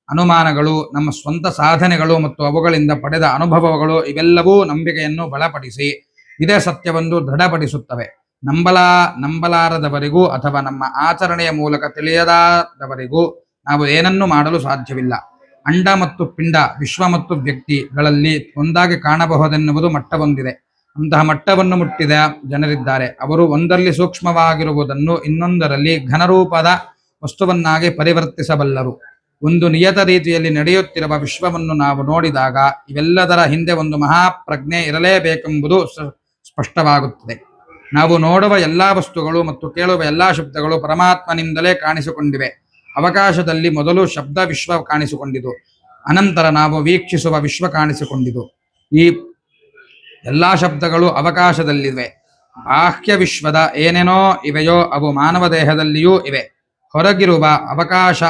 S1: ಅನುಮಾನಗಳು, ನಮ್ಮ ಸ್ವಂತ ಸಾಧನೆಗಳು ಮತ್ತು ಅವುಗಳಿಂದ ಪಡೆದ ಅನುಭವಗಳು ಇವೆಲ್ಲವೂ ನಂಬಿಕೆಯನ್ನು ಬಲಪಡಿಸಿ ಇದೇ ಸತ್ಯವೆಂದು ದೃಢಪಡಿಸುತ್ತವೆ. ನಂಬಲಾರದವರಿಗೂ ಅಥವಾ ನಮ್ಮ ಆಚರಣೆಯ ಮೂಲಕ ತಿಳಿಯದಾದವರಿಗೂ ನಾವು ಏನನ್ನೂ ಮಾಡಲು ಸಾಧ್ಯವಿಲ್ಲ. ಅಂಡ ಮತ್ತು ಪಿಂಡ, ವಿಶ್ವ ಮತ್ತು ವ್ಯಕ್ತಿಗಳಲ್ಲಿ ಒಂದಾಗಿ ಕಾಣಬಹುದೆನ್ನುವುದು ಮಟ್ಟವೊಂದಿದೆ. ಅಂತಹ ಮಟ್ಟವನ್ನು ಮುಟ್ಟಿದ ಜನರಿದ್ದಾರೆ. ಅವರು ಒಂದರಲ್ಲಿ ಸೂಕ್ಷ್ಮವಾಗಿರುವುದನ್ನು ಇನ್ನೊಂದರಲ್ಲಿ ಘನರೂಪದ ವಸ್ತುವನ್ನಾಗಿ ಪರಿವರ್ತಿಸಬಲ್ಲರು. ಒಂದು ನಿಯತ ರೀತಿಯಲ್ಲಿ ನಡೆಯುತ್ತಿರುವ ವಿಶ್ವವನ್ನು ನಾವು ನೋಡಿದಾಗ ಇವೆಲ್ಲದರ ಹಿಂದೆ ಒಂದು ಮಹಾಪ್ರಜ್ಞೆ ಇರಲೇಬೇಕೆಂಬುದು ಸ್ಪಷ್ಟವಾಗುತ್ತದೆ. ನಾವು ನೋಡುವ ಎಲ್ಲಾ ವಸ್ತುಗಳು ಮತ್ತು ಕೇಳುವ ಎಲ್ಲಾ ಶಬ್ದಗಳು ಪರಮಾತ್ಮನಿಂದಲೇ ಕಾಣಿಸಿಕೊಂಡಿವೆ. ಅವಕಾಶದಲ್ಲಿ ಮೊದಲು ಶಬ್ದ ವಿಶ್ವ ಕಾಣಿಸಿಕೊಂಡಿತು, ಅನಂತರ ನಾವು ವೀಕ್ಷಿಸುವ ವಿಶ್ವ ಕಾಣಿಸಿಕೊಂಡಿತು. ಈ ಎಲ್ಲಾ ಶಬ್ದಗಳು ಅವಕಾಶದಲ್ಲಿವೆ. ಬಾಹ್ಯ ವಿಶ್ವದ ಏನೇನೋ ಇವೆಯೋ ಅವು ಮಾನವ ದೇಹದಲ್ಲಿಯೂ ಇವೆ. ಹೊರಗಿರುವ ಅವಕಾಶ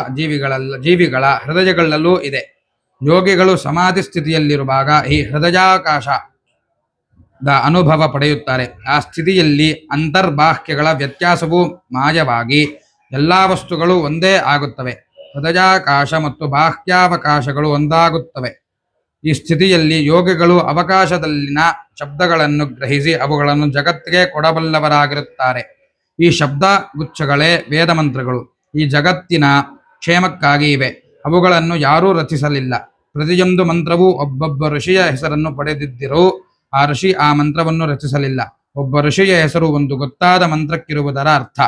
S1: ಜೀವಿಗಳ ಹೃದಯಗಳಲ್ಲೂ ಇದೆ. ಯೋಗಿಗಳು ಸಮಾಧಿ ಸ್ಥಿತಿಯಲ್ಲಿರುವಾಗ ಈ ಹೃದಯಾಕಾಶದ ಅನುಭವ ಪಡೆಯುತ್ತಾರೆ. ಆ ಸ್ಥಿತಿಯಲ್ಲಿ ಅಂತರ್ಬಾಹ್ಯಗಳ ವ್ಯತ್ಯಾಸವು ಮಾಯವಾಗಿ ಎಲ್ಲಾ ವಸ್ತುಗಳು ಒಂದೇ ಆಗುತ್ತವೆ. ಹೃದಯಾಕಾಶ ಮತ್ತು ಬಾಹ್ಯಾವಕಾಶಗಳು ಒಂದಾಗುತ್ತವೆ. ಈ ಸ್ಥಿತಿಯಲ್ಲಿ ಯೋಗಿಗಳು ಅವಕಾಶದಲ್ಲಿನ ಶಬ್ದಗಳನ್ನು ಗ್ರಹಿಸಿ ಅವುಗಳನ್ನು ಜಗತ್ತಿಗೆ ಕೊಡಬಲ್ಲವರಾಗಿರುತ್ತಾರೆ. ಈ ಶಬ್ದ ಗುಚ್ಛಗಳೇ ವೇದ ಮಂತ್ರಗಳು. ಈ ಜಗತ್ತಿನ ಕ್ಷೇಮಕ್ಕಾಗಿ ಇವೆ. ಅವುಗಳನ್ನು ಯಾರೂ ರಚಿಸಲಿಲ್ಲ. ಪ್ರತಿಯೊಂದು ಮಂತ್ರವೂ ಒಬ್ಬೊಬ್ಬ ಋಷಿಯ ಹೆಸರನ್ನು ಪಡೆದಿದ್ದರೂ ಆ ಋಷಿ ಆ ಮಂತ್ರವನ್ನು ರಚಿಸಲಿಲ್ಲ. ಒಬ್ಬ ಋಷಿಯ ಹೆಸರು ಒಂದು ಗೊತ್ತಾದ ಮಂತ್ರಕ್ಕಿರುವುದರ ಅರ್ಥ.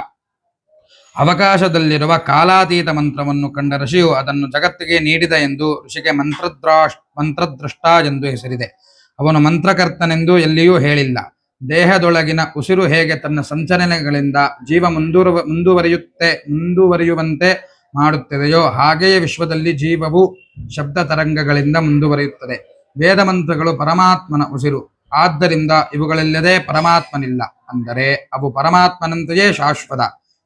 S1: ಅವಕಾಶದಲ್ಲಿರುವ ಕಾಲಾತೀತ ಮಂತ್ರವನ್ನು ಕಂಡ ಋಷಿಯು ಅದನ್ನು ಜಗತ್ತಿಗೆ ನೀಡಿದ ಎಂದು ಋಷಿಗೆ ಮಂತ್ರದ್ರಷ್ಟ ಎಂದು ಹೆಸರಿದೆ. ಅವನು ಮಂತ್ರಕರ್ತನೆಂದು ಎಲ್ಲಿಯೂ ಹೇಳಿಲ್ಲ. ದೇಹದೊಳಗಿನ ಉಸಿರು ಹೇಗೆ ತನ್ನ ಸಂಚಲನೆಗಳಿಂದ ಜೀವ ಮುಂದುವರಿಯುವಂತೆ ಮಾಡುತ್ತದೆಯೋ ಹಾಗೆಯೇ ವಿಶ್ವದಲ್ಲಿ ಜೀವವು ಶಬ್ದ ತರಂಗಗಳಿಂದ ಮುಂದುವರಿಯುತ್ತದೆ. ವೇದ ಮಂತ್ರಗಳು ಪರಮಾತ್ಮನ ಉಸಿರು. ಆದ್ದರಿಂದ ಇವುಗಳಿಲ್ಲದೆ ಪರಮಾತ್ಮನಿಲ್ಲ. ಅಂದರೆ ಅವು ಪರಮಾತ್ಮನಂತೆಯೇ ಶಾಶ್ವತ.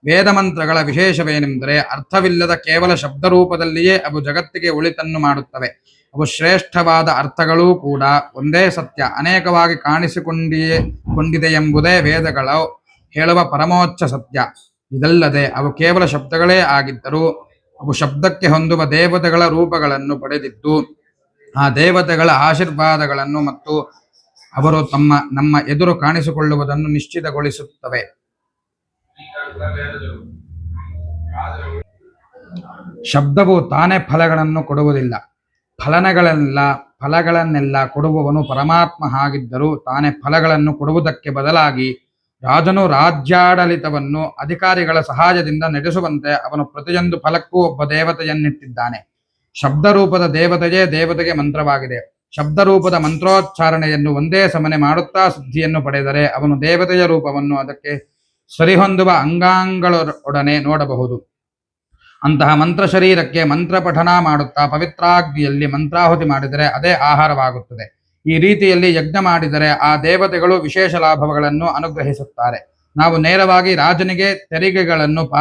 S1: ವೇದ ಮಂತ್ರಗಳ ವಿಶೇಷವೇನೆಂದರೆ ಅರ್ಥವಿಲ್ಲದ ಕೇವಲ ಶಬ್ದರೂಪದಲ್ಲಿಯೇ ಅವು ಜಗತ್ತಿಗೆ ಒಳಿತನ್ನು ಮಾಡುತ್ತವೆ. ಅವು ಶ್ರೇಷ್ಠವಾದ ಅರ್ಥಗಳೂ ಕೂಡ ಒಂದೇ ಸತ್ಯ ಅನೇಕವಾಗಿ ಕಾಣಿಸಿಕೊಂಡಿದೆಯೆಂಬುದೇ ವೇದಗಳು ಹೇಳುವ ಪರಮೋಚ್ಚ ಸತ್ಯ. ಇದಲ್ಲದೆ ಅವು ಕೇವಲ ಶಬ್ದಗಳೇ ಆಗಿದ್ದರೂ ಅವು ಶಬ್ದಕ್ಕೆ ಹೊಂದುವ ದೇವತೆಗಳ ರೂಪಗಳನ್ನು ಪಡೆದಿದ್ದು ಆ ದೇವತೆಗಳ ಆಶೀರ್ವಾದಗಳನ್ನು ಮತ್ತು ಅವರು ನಮ್ಮ ಎದುರು ಕಾಣಿಸಿಕೊಳ್ಳುವುದನ್ನು ನಿಶ್ಚಿತಗೊಳಿಸುತ್ತವೆ. ಶಬ್ದವು ತಾನೇ ಫಲಗಳನ್ನು ಕೊಡುವುದಿಲ್ಲ. ಫಲಗಳನ್ನೆಲ್ಲ ಕೊಡುವವನು ಪರಮಾತ್ಮ ಆಗಿದ್ದರೂ ತಾನೇ ಫಲಗಳನ್ನು ಕೊಡುವುದಕ್ಕೆ ಬದಲಾಗಿ ರಾಜನು ರಾಜ್ಯಾಡಳಿತವನ್ನು ಅಧಿಕಾರಿಗಳ ಸಹಾಯದಿಂದ ನಡೆಸುವಂತೆ ಅವನು ಪ್ರತಿಯೊಂದು ಫಲಕ್ಕೂ ಒಬ್ಬ ದೇವತೆಯನ್ನಿಟ್ಟಿದ್ದಾನೆ. ಶಬ್ದರೂಪದ ದೇವತೆಯೇ ದೇವತೆಗೆ ಮಂತ್ರವಾಗಿದೆ. ಶಬ್ದರೂಪದ ಮಂತ್ರೋಚ್ಚಾರಣೆಯನ್ನು ಒಂದೇ ಸಮನೆ ಮಾಡುತ್ತಾ ಸಿದ್ಧಿಯನ್ನು ಪಡೆದರೆ ಅವನು ದೇವತೆಯ ರೂಪವನ್ನು ಅದಕ್ಕೆ ಸರಿಹೊಂದುವ ಅಂಗಾಂಗಳೊಡನೆ ನೋಡಬಹುದು. ಅಂತಹ ಮಂತ್ರ ಶರೀರಕ್ಕೆ ಮಂತ್ರ ಪಠನ ಮಾಡುತ್ತಾ ಪವಿತ್ರಾಗ್ನಿಯಲ್ಲಿ ಮಂತ್ರಾಹುತಿ ಮಾಡಿದರೆ ಅದೇ ಆಹಾರವಾಗುತ್ತದೆ. ಈ ರೀತಿಯಲ್ಲಿ ಯಜ್ಞ ಮಾಡಿದರೆ ಆ ದೇವತೆಗಳು ವಿಶೇಷ ಲಾಭಗಳನ್ನು ಅನುಗ್ರಹಿಸುತ್ತಾರೆ. ನಾವು ನೇರವಾಗಿ ರಾಜನಿಗೆ ತೆರಿಗೆಗಳನ್ನು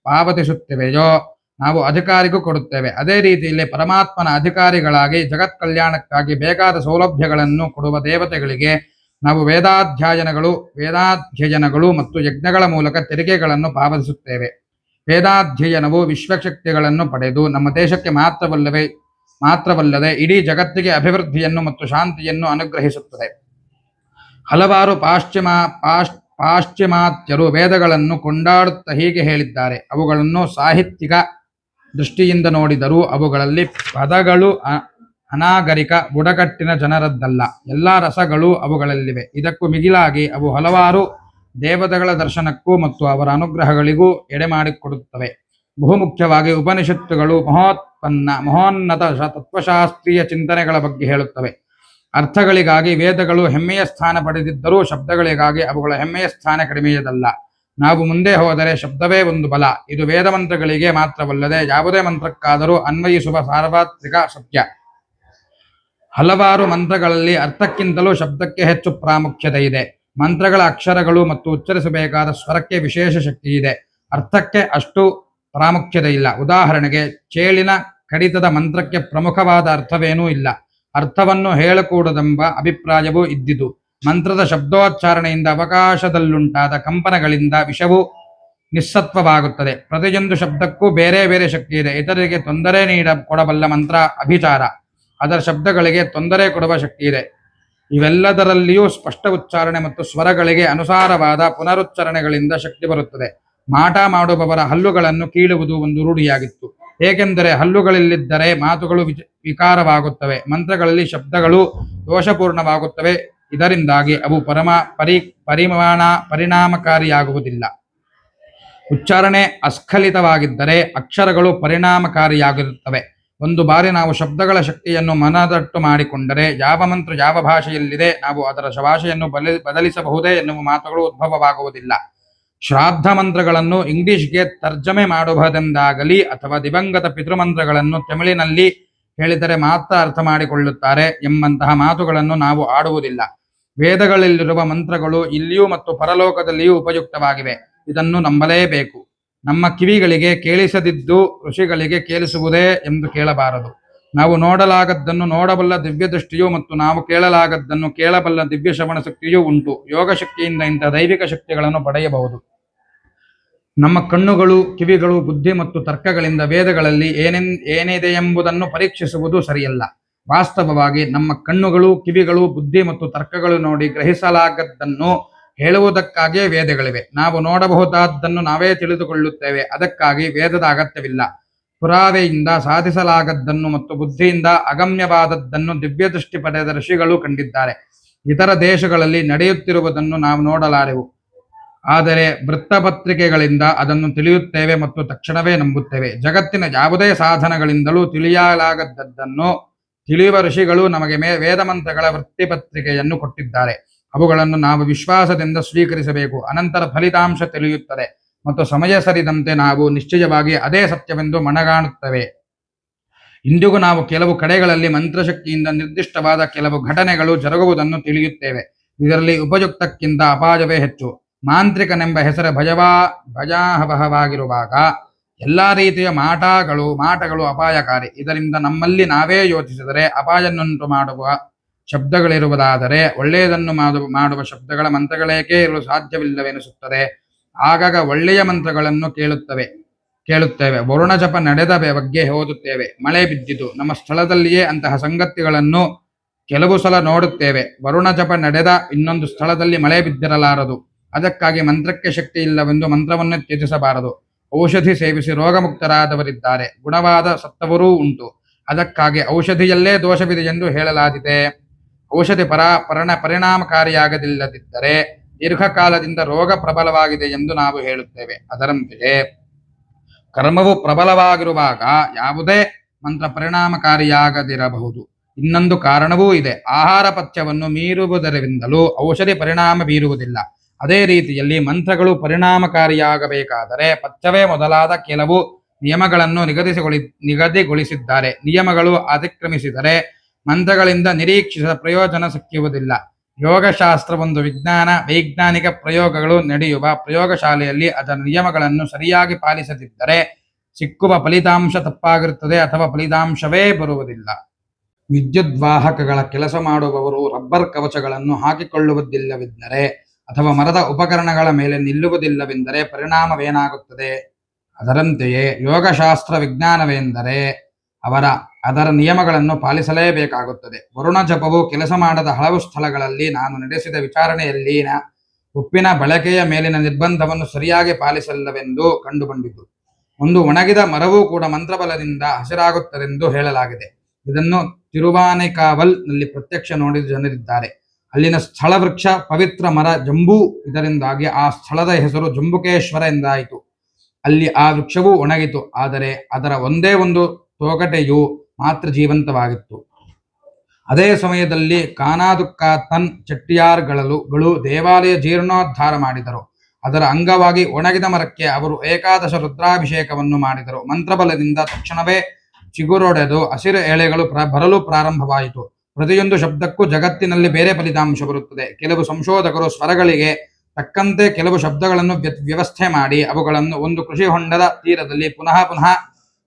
S1: ಪಾವತಿಸುತ್ತೇವೆಯೋ ನಾವು ಅಧಿಕಾರಿಗೂ ಕೊಡುತ್ತೇವೆ. ಅದೇ ರೀತಿಯಲ್ಲಿ ಪರಮಾತ್ಮನ ಅಧಿಕಾರಿಗಳಾಗಿ ಜಗತ್ ಕಲ್ಯಾಣಕ್ಕಾಗಿ ಬೇಕಾದ ಸೌಲಭ್ಯಗಳನ್ನು ಕೊಡುವ ದೇವತೆಗಳಿಗೆ ನಾವು ವೇದಾಧ್ಯಯನಗಳು ಮತ್ತು ಯಜ್ಞಗಳ ಮೂಲಕ ತೆರಿಗೆಗಳನ್ನು ಪಾವತಿಸುತ್ತೇವೆ. ವೇದಾಧ್ಯಯನವು ವಿಶ್ವಶಕ್ತಿಗಳನ್ನು ಪಡೆದು ನಮ್ಮ ದೇಶಕ್ಕೆ ಮಾತ್ರವಲ್ಲದೆ ಇಡೀ ಜಗತ್ತಿಗೆ ಅಭಿವೃದ್ಧಿಯನ್ನು ಮತ್ತು ಶಾಂತಿಯನ್ನು ಅನುಗ್ರಹಿಸುತ್ತದೆ. ಹಲವಾರು ಪಾಶ್ಚಿಮಾತ್ಯರು ವೇದಗಳನ್ನು ಕೊಂಡಾಡುತ್ತಾ ಹೀಗೆ ಹೇಳಿದ್ದಾರೆ. ಅವುಗಳನ್ನು ಸಾಹಿತ್ಯಿಕ ದೃಷ್ಟಿಯಿಂದ ನೋಡಿದರೂ ಅವುಗಳಲ್ಲಿ ಪದಗಳು ಅನಾಗರಿಕ ಬುಡಕಟ್ಟಿನ ಜನರದ್ದಲ್ಲ. ಎಲ್ಲ ರಸಗಳು ಅವುಗಳಲ್ಲಿವೆ. ಇದಕ್ಕೂ ಮಿಗಿಲಾಗಿ ಅವು ಹಲವಾರು ದೇವತೆಗಳ ದರ್ಶನಕ್ಕೂ ಮತ್ತು ಅವರ ಅನುಗ್ರಹಗಳಿಗೂ ಎಡೆಮಾಡಿಕೊಡುತ್ತವೆ. ಬಹುಮುಖ್ಯವಾಗಿ ಉಪನಿಷತ್ತುಗಳು ಮಹೋನ್ನತ ತತ್ವಶಾಸ್ತ್ರೀಯ ಚಿಂತನೆಗಳ ಬಗ್ಗೆ ಹೇಳುತ್ತವೆ. ಅರ್ಥಗಳಿಗಾಗಿ ವೇದಗಳು ಹೆಮ್ಮೆಯ ಸ್ಥಾನ ಪಡೆದಿದ್ದರೂ ಶಬ್ದಗಳಿಗಾಗಿ ಅವುಗಳ ಹೆಮ್ಮೆಯ ಸ್ಥಾನ ಕಡಿಮೆಯದಲ್ಲ. ನಾವು ಮುಂದೆ ಹೋದರೆ ಶಬ್ದವೇ ಒಂದು ಬಲ. ಇದು ವೇದ ಮಂತ್ರಗಳಿಗೆ ಮಾತ್ರವಲ್ಲದೆ ಯಾವುದೇ ಮಂತ್ರಕ್ಕಾದರೂ ಅನ್ವಯಿಸುವ ಸಾರ್ವತ್ರಿಕ ಸತ್ಯ. ಹಲವಾರು ಮಂತ್ರಗಳಲ್ಲಿ ಅರ್ಥಕ್ಕಿಂತಲೂ ಶಬ್ದಕ್ಕೆ ಹೆಚ್ಚು ಪ್ರಾಮುಖ್ಯತೆ ಇದೆ. ಮಂತ್ರಗಳ ಅಕ್ಷರಗಳು ಮತ್ತು ಉಚ್ಚರಿಸಬೇಕಾದ ಸ್ವರಕ್ಕೆ ವಿಶೇಷ ಶಕ್ತಿ ಇದೆ. ಅರ್ಥಕ್ಕೆ ಅಷ್ಟು ಪ್ರಾಮುಖ್ಯತೆ ಇಲ್ಲ. ಉದಾಹರಣೆಗೆ ಚೇಳಿನ ಕಡಿತದ ಮಂತ್ರಕ್ಕೆ ಪ್ರಮುಖವಾದ ಅರ್ಥವೇನೂ ಇಲ್ಲ. ಅರ್ಥವನ್ನು ಹೇಳಕೂಡದೆಂಬ ಅಭಿಪ್ರಾಯವೂ ಇದ್ದಿತು. ಮಂತ್ರದ ಶಬ್ದೋಚ್ಚಾರಣೆಯಿಂದ ಅವಕಾಶದಲ್ಲುಂಟಾದ ಕಂಪನಗಳಿಂದ ವಿಷವು ನಿಸ್ಸತ್ವವಾಗುತ್ತದೆ. ಪ್ರತಿಯೊಂದು ಶಬ್ದಕ್ಕೂ ಬೇರೆ ಬೇರೆ ಶಕ್ತಿ ಇದೆ. ಇತರರಿಗೆ ತೊಂದರೆ ಕೊಡಬಲ್ಲ ಮಂತ್ರ ಅಭಿಚಾರ. ಅದರ ಶಬ್ದಗಳಿಗೆ ತೊಂದರೆ ಕೊಡುವ ಶಕ್ತಿ ಇದೆ. ಇವೆಲ್ಲದರಲ್ಲಿಯೂ ಸ್ಪಷ್ಟ ಉಚ್ಚಾರಣೆ ಮತ್ತು ಸ್ವರಗಳಿಗೆ ಅನುಸಾರವಾದ ಪುನರುಚ್ಚಾರಣೆಗಳಿಂದ ಶಕ್ತಿ ಬರುತ್ತದೆ. ಮಾಟ ಮಾಡುವವರ ಹಲ್ಲುಗಳನ್ನು ಕೀಳುವುದು ಒಂದು ರೂಢಿಯಾಗಿತ್ತು. ಏಕೆಂದರೆ ಹಲ್ಲುಗಳಿಲ್ಲದಿದ್ದರೆ ಮಾತುಗಳು ವಿಕಾರವಾಗುತ್ತವೆ. ಮಂತ್ರಗಳಲ್ಲಿ ಶಬ್ದಗಳು ದೋಷಪೂರ್ಣವಾಗುತ್ತವೆ. ಇದರಿಂದಾಗಿ ಅವು ಪರಿಣಾಮಕಾರಿಯಾಗುವುದಿಲ್ಲ. ಉಚ್ಚಾರಣೆ ಅಸ್ಖಲಿತವಾಗಿದ್ದರೆ ಅಕ್ಷರಗಳು ಪರಿಣಾಮಕಾರಿಯಾಗಿರುತ್ತವೆ. ಒಂದು ಬಾರಿ ನಾವು ಶಬ್ದಗಳ ಶಕ್ತಿಯನ್ನು ಮನದಟ್ಟು ಮಾಡಿಕೊಂಡರೆ ಯಾವ ಮಂತ್ರ ಯಾವ ಭಾಷೆಯಲ್ಲಿದೆ ನಾವು ಅದರ ಭಾಷೆಯನ್ನು ಬದಲಿಸಬಹುದೇ ಎನ್ನುವ ಮಾತುಗಳು ಉದ್ಭವವಾಗುವುದಿಲ್ಲ. ಶ್ರಾದ್ದ ಮಂತ್ರಗಳನ್ನು ಇಂಗ್ಲಿಷ್ಗೆ ತರ್ಜಮೆ ಮಾಡಬಹುದೆಂದಾಗಲಿ ಅಥವಾ ದಿವಂಗತ ಪಿತೃಮಂತ್ರಗಳನ್ನು ತಮಿಳಿನಲ್ಲಿ ಹೇಳಿದರೆ ಮಾತ್ರ ಅರ್ಥ ಮಾಡಿಕೊಳ್ಳುತ್ತಾರೆ ಎಂಬಂತಹ ಮಾತುಗಳನ್ನು ನಾವು ಆಡುವುದಿಲ್ಲ. ವೇದಗಳಲ್ಲಿರುವ ಮಂತ್ರಗಳು ಇಲ್ಲಿಯೂ ಮತ್ತು ಪರಲೋಕದಲ್ಲಿಯೂ ಉಪಯುಕ್ತವಾಗಿವೆ. ಇದನ್ನು ನಂಬಲೇಬೇಕು. ನಮ್ಮ ಕಿವಿಗಳಿಗೆ ಕೇಳಿಸದಿದ್ದು ಋಷಿಗಳಿಗೆ ಕೇಳಿಸುವುದೇ ಎಂದು ಕೇಳಬಾರದು. ನಾವು ನೋಡಲಾಗದ್ದನ್ನು ನೋಡಬಲ್ಲ ದಿವ್ಯ ದೃಷ್ಟಿಯೂ ಮತ್ತು ನಾವು ಕೇಳಲಾಗದ್ದನ್ನು ಕೇಳಬಲ್ಲ ದಿವ್ಯ ಶ್ರವಣ ಶಕ್ತಿಯೂ ಉಂಟು. ಯೋಗ ಶಕ್ತಿಯಿಂದ ಇಂಥ ದೈವಿಕ ಶಕ್ತಿಗಳನ್ನು ಪಡೆಯಬಹುದು. ನಮ್ಮ ಕಣ್ಣುಗಳು, ಕಿವಿಗಳು, ಬುದ್ಧಿ ಮತ್ತು ತರ್ಕಗಳಿಂದ ವೇದಗಳಲ್ಲಿ ಏನಿದೆಯೆಂಬುದನ್ನು ಪರೀಕ್ಷಿಸುವುದು ಸರಿಯಲ್ಲ. ವಾಸ್ತವವಾಗಿ ನಮ್ಮ ಕಣ್ಣುಗಳು, ಕಿವಿಗಳು, ಬುದ್ಧಿ ಮತ್ತು ತರ್ಕಗಳು ನೋಡಿ ಗ್ರಹಿಸಲಾಗದ್ದನ್ನು ಹೇಳುವುದಕ್ಕಾಗಿಯೇ ವೇದಗಳಿವೆ. ನಾವು ನೋಡಬಹುದಾದ್ದನ್ನು ನಾವೇ ತಿಳಿದುಕೊಳ್ಳುತ್ತೇವೆ. ಅದಕ್ಕಾಗಿ ವೇದದ ಅಗತ್ಯವಿಲ್ಲ. ಪುರಾವೆಯಿಂದ ಸಾಧಿಸಲಾಗದ್ದನ್ನು ಮತ್ತು ಬುದ್ಧಿಯಿಂದ ಅಗಮ್ಯವಾದದ್ದನ್ನು ದಿವ್ಯ ದೃಷ್ಟಿ ಪಡೆದ ಋಷಿಗಳು ಕಂಡಿದ್ದಾರೆ. ಇತರ ದೇಶಗಳಲ್ಲಿ ನಡೆಯುತ್ತಿರುವುದನ್ನು ನಾವು ನೋಡಲಾರೆವು. ಆದರೆ ವೃತ್ತಪತ್ರಿಕೆಗಳಿಂದ ಅದನ್ನು ತಿಳಿಯುತ್ತೇವೆ ಮತ್ತು ತಕ್ಷಣವೇ ನಂಬುತ್ತೇವೆ. ಜಗತ್ತಿನ ಯಾವುದೇ ಸಾಧನಗಳಿಂದಲೂ ತಿಳಿಯಲಾಗದ್ದನ್ನು ತಿಳಿಯುವ ಋಷಿಗಳು ನಮಗೆ ವೇದಮಂತ್ರಗಳ ವೃತ್ತಿಪತ್ರಿಕೆಯನ್ನು ಕೊಟ್ಟಿದ್ದಾರೆ. ಅವುಗಳನ್ನು ನಾವು ವಿಶ್ವಾಸದಿಂದ ಸ್ವೀಕರಿಸಬೇಕು. ಅನಂತರ ಫಲಿತಾಂಶ ತಿಳಿಯುತ್ತದೆ ಮತ್ತು ಸಮಯ ಸರಿದಂತೆ ನಾವು ನಿಶ್ಚಯವಾಗಿ ಅದೇ ಸತ್ಯವೆಂದು ಮನಗಾಣುತ್ತೇವೆ. ಇಂದಿಗೂ ನಾವು ಕೆಲವು ಕಡೆಗಳಲ್ಲಿ ಮಂತ್ರಶಕ್ತಿಯಿಂದ ನಿರ್ದಿಷ್ಟವಾದ ಕೆಲವು ಘಟನೆಗಳು ಜರುಗುವುದನ್ನು ತಿಳಿಯುತ್ತೇವೆ. ಇದರಲ್ಲಿ ಉಪಯುಕ್ತಕ್ಕಿಂತ ಅಪಾಯವೇ ಹೆಚ್ಚು. ಮಾಂತ್ರಿಕನೆಂಬ ಹೆಸರು ಭಯಾವಹವಾಗಿರುವಾಗ ಎಲ್ಲಾ ರೀತಿಯ ಮಾಟಗಳು ಅಪಾಯಕಾರಿ. ಇದರಿಂದ ನಮ್ಮಲ್ಲಿ ನಾವೇ ಯೋಚಿಸಿದರೆ ಅಪಾಯವನ್ನುಂಟು ಮಾಡುವ ಶಬ್ದಗಳಿರುವುದಾದರೆ ಒಳ್ಳೆಯದನ್ನು ಮಾಡುವ ಶಬ್ದಗಳ ಮಂತ್ರಗಳೇಕೆ ಇರಲು ಸಾಧ್ಯವಿಲ್ಲವೆನಿಸುತ್ತದೆ. ಆಗಾಗ ಒಳ್ಳೆಯ ಮಂತ್ರಗಳನ್ನು ಕೇಳುತ್ತೇವೆ. ವರುಣ ಜಪ ನಡೆದ ಬಗ್ಗೆ ಓದುತ್ತೇವೆ. ಮಳೆ ಬಿದ್ದಿತು. ನಮ್ಮ ಸ್ಥಳದಲ್ಲಿಯೇ ಅಂತಹ ಸಂಗತಿಗಳನ್ನು ಕೆಲವು ಸಲ ನೋಡುತ್ತೇವೆ. ವರುಣ ಜಪ ನಡೆದ ಇನ್ನೊಂದು ಸ್ಥಳದಲ್ಲಿ ಮಳೆ ಬಿದ್ದಿರಲಾರದು. ಅದಕ್ಕಾಗಿ ಮಂತ್ರಕ್ಕೆ ಶಕ್ತಿ ಇಲ್ಲವೆಂದು ಮಂತ್ರವನ್ನು ತ್ಯಜಿಸಬಾರದು. ಔಷಧಿ ಸೇವಿಸಿ ರೋಗಮುಕ್ತರಾದವರಿದ್ದಾರೆ, ಗುಣವಾದ ಸತ್ತವರೂ ಉಂಟು. ಅದಕ್ಕಾಗಿ ಔಷಧಿಯಲ್ಲೇ ದೋಷವಿದೆ ಎಂದು ಹೇಳಲಾಗಿದೆ. ಔಷಧಿ ಪರಿಣಾಮಕಾರಿಯಾಗದಿಲ್ಲದಿದ್ದರೆ ದೀರ್ಘಕಾಲದಿಂದ ರೋಗ ಪ್ರಬಲವಾಗಿದೆ ಎಂದು ನಾವು ಹೇಳುತ್ತೇವೆ. ಅದರಂತೆಯೇ ಕರ್ಮವು ಪ್ರಬಲವಾಗಿರುವಾಗ ಯಾವುದೇ ಮಂತ್ರ ಪರಿಣಾಮಕಾರಿಯಾಗದಿರಬಹುದು. ಇನ್ನೊಂದು ಕಾರಣವೂ ಇದೆ. ಆಹಾರ ಪಥ್ಯವನ್ನು ಮೀರುವುದರಿಂದಲೂ ಔಷಧಿ ಪರಿಣಾಮ ಬೀರುವುದಿಲ್ಲ. ಅದೇ ರೀತಿಯಲ್ಲಿ ಮಂತ್ರಗಳು ಪರಿಣಾಮಕಾರಿಯಾಗಬೇಕಾದರೆ ಪಥ್ಯವೇ ಮೊದಲಾದ ಕೆಲವು ನಿಯಮಗಳನ್ನು ನಿಗದಿಗೊಳಿಸಿದ್ದಾರೆ. ನಿಯಮಗಳು ಅತಿಕ್ರಮಿಸಿದರೆ ಮಂತ್ರಗಳಿಂದ ನಿರೀಕ್ಷಿಸಿದ ಪ್ರಯೋಜನ ಸಿಕ್ಕುವುದಿಲ್ಲ. ಯೋಗಶಾಸ್ತ್ರ ಒಂದು ವೈಜ್ಞಾನಿಕ ಪ್ರಯೋಗಗಳು ನಡೆಯುವ ಪ್ರಯೋಗಶಾಲೆಯಲ್ಲಿ ಅದರ ನಿಯಮಗಳನ್ನು ಸರಿಯಾಗಿ ಪಾಲಿಸದಿದ್ದರೆ ಸಿಕ್ಕುವ ಫಲಿತಾಂಶ ತಪ್ಪಾಗಿರುತ್ತದೆ ಅಥವಾ ಫಲಿತಾಂಶವೇ ಬರುವುದಿಲ್ಲ. ವಿದ್ಯುದ್ವಾಹಕಗಳ ಕೆಲಸ ಮಾಡುವವರು ರಬ್ಬರ್ ಕವಚಗಳನ್ನು ಹಾಕಿಕೊಳ್ಳುವುದಿಲ್ಲವೆಂದರೆ ಅಥವಾ ಮರದ ಉಪಕರಣಗಳ ಮೇಲೆ ನಿಲ್ಲುವುದಿಲ್ಲವೆಂದರೆ ಪರಿಣಾಮವೇನಾಗುತ್ತದೆ. ಅದರಂತೆಯೇ ಯೋಗಶಾಸ್ತ್ರ ವಿಜ್ಞಾನವೆಂದರೆ ಅದರ ನಿಯಮಗಳನ್ನು ಪಾಲಿಸಲೇಬೇಕಾಗುತ್ತದೆ. ವರುಣ ಜಪವು ಕೆಲಸ ಮಾಡದ ಹಲವು ಸ್ಥಳಗಳಲ್ಲಿ ನಾನು ನಡೆಸಿದ ವಿಚಾರಣೆಯಲ್ಲಿನ ಉಪ್ಪಿನ ಬಳಕೆಯ ಮೇಲಿನ ನಿರ್ಬಂಧವನ್ನು ಸರಿಯಾಗಿ ಪಾಲಿಸಲ್ಲವೆಂದು ಕಂಡುಬಂದಿತು. ಒಂದು ಒಣಗಿದ ಮರವೂ ಕೂಡ ಮಂತ್ರಬಲದಿಂದ ಹಸಿರಾಗುತ್ತದೆಂದು ಹೇಳಲಾಗಿದೆ. ಇದನ್ನು ತಿರುವಾನೆಕಾವಲ್ ನಲ್ಲಿ ಪ್ರತ್ಯಕ್ಷ ನೋಡಿದ ಜನರಿದ್ದಾರೆ. ಅಲ್ಲಿನ ಸ್ಥಳ ವೃಕ್ಷ ಪವಿತ್ರ ಮರ ಜಂಬೂ. ಇದರಿಂದಾಗಿ ಆ ಸ್ಥಳದ ಹೆಸರು ಜಂಬುಕೇಶ್ವರ ಎಂದಾಯಿತು. ಅಲ್ಲಿ ಆ ವೃಕ್ಷವೂ ಒಣಗಿತು, ಆದರೆ ಅದರ ಒಂದೇ ಒಂದು ತೊಗಟೆಯು ಮಾತ್ರ ಜೀವಂತವಾಗಿತ್ತು. ಅದೇ ಸಮಯದಲ್ಲಿ ಕಾನಾದುಕ್ಕಾತನ್ ಚೆಟ್ಟಿಯಾರ್ಗಳು ದೇವಾಲಯ ಜೀರ್ಣೋದ್ಧಾರ ಮಾಡಿದರು. ಅದರ ಅಂಗವಾಗಿ ಒಣಗಿದ ಮರಕ್ಕೆ ಅವರು ಏಕಾದಶ ರುದ್ರಾಭಿಷೇಕವನ್ನು ಮಾಡಿದರು. ಮಂತ್ರಬಲದಿಂದ ತಕ್ಷಣವೇ ಚಿಗುರೊಡೆದು ಹಸಿರು ಎಳೆಗಳು ಬರಲು ಪ್ರಾರಂಭವಾಯಿತು. ಪ್ರತಿಯೊಂದು ಶಬ್ದಕ್ಕೂ ಜಗತ್ತಿನಲ್ಲಿ ಬೇರೆ ಫಲಿತಾಂಶ ಬರುತ್ತದೆ. ಕೆಲವು ಸಂಶೋಧಕರು ಸ್ವರಗಳಿಗೆ ತಕ್ಕಂತೆ ಕೆಲವು ಶಬ್ದಗಳನ್ನು ವ್ಯವಸ್ಥೆ ಮಾಡಿ ಅವುಗಳನ್ನು ಒಂದು ಕೃಷಿ ಹೊಂಡದ ತೀರದಲ್ಲಿ ಪುನಃ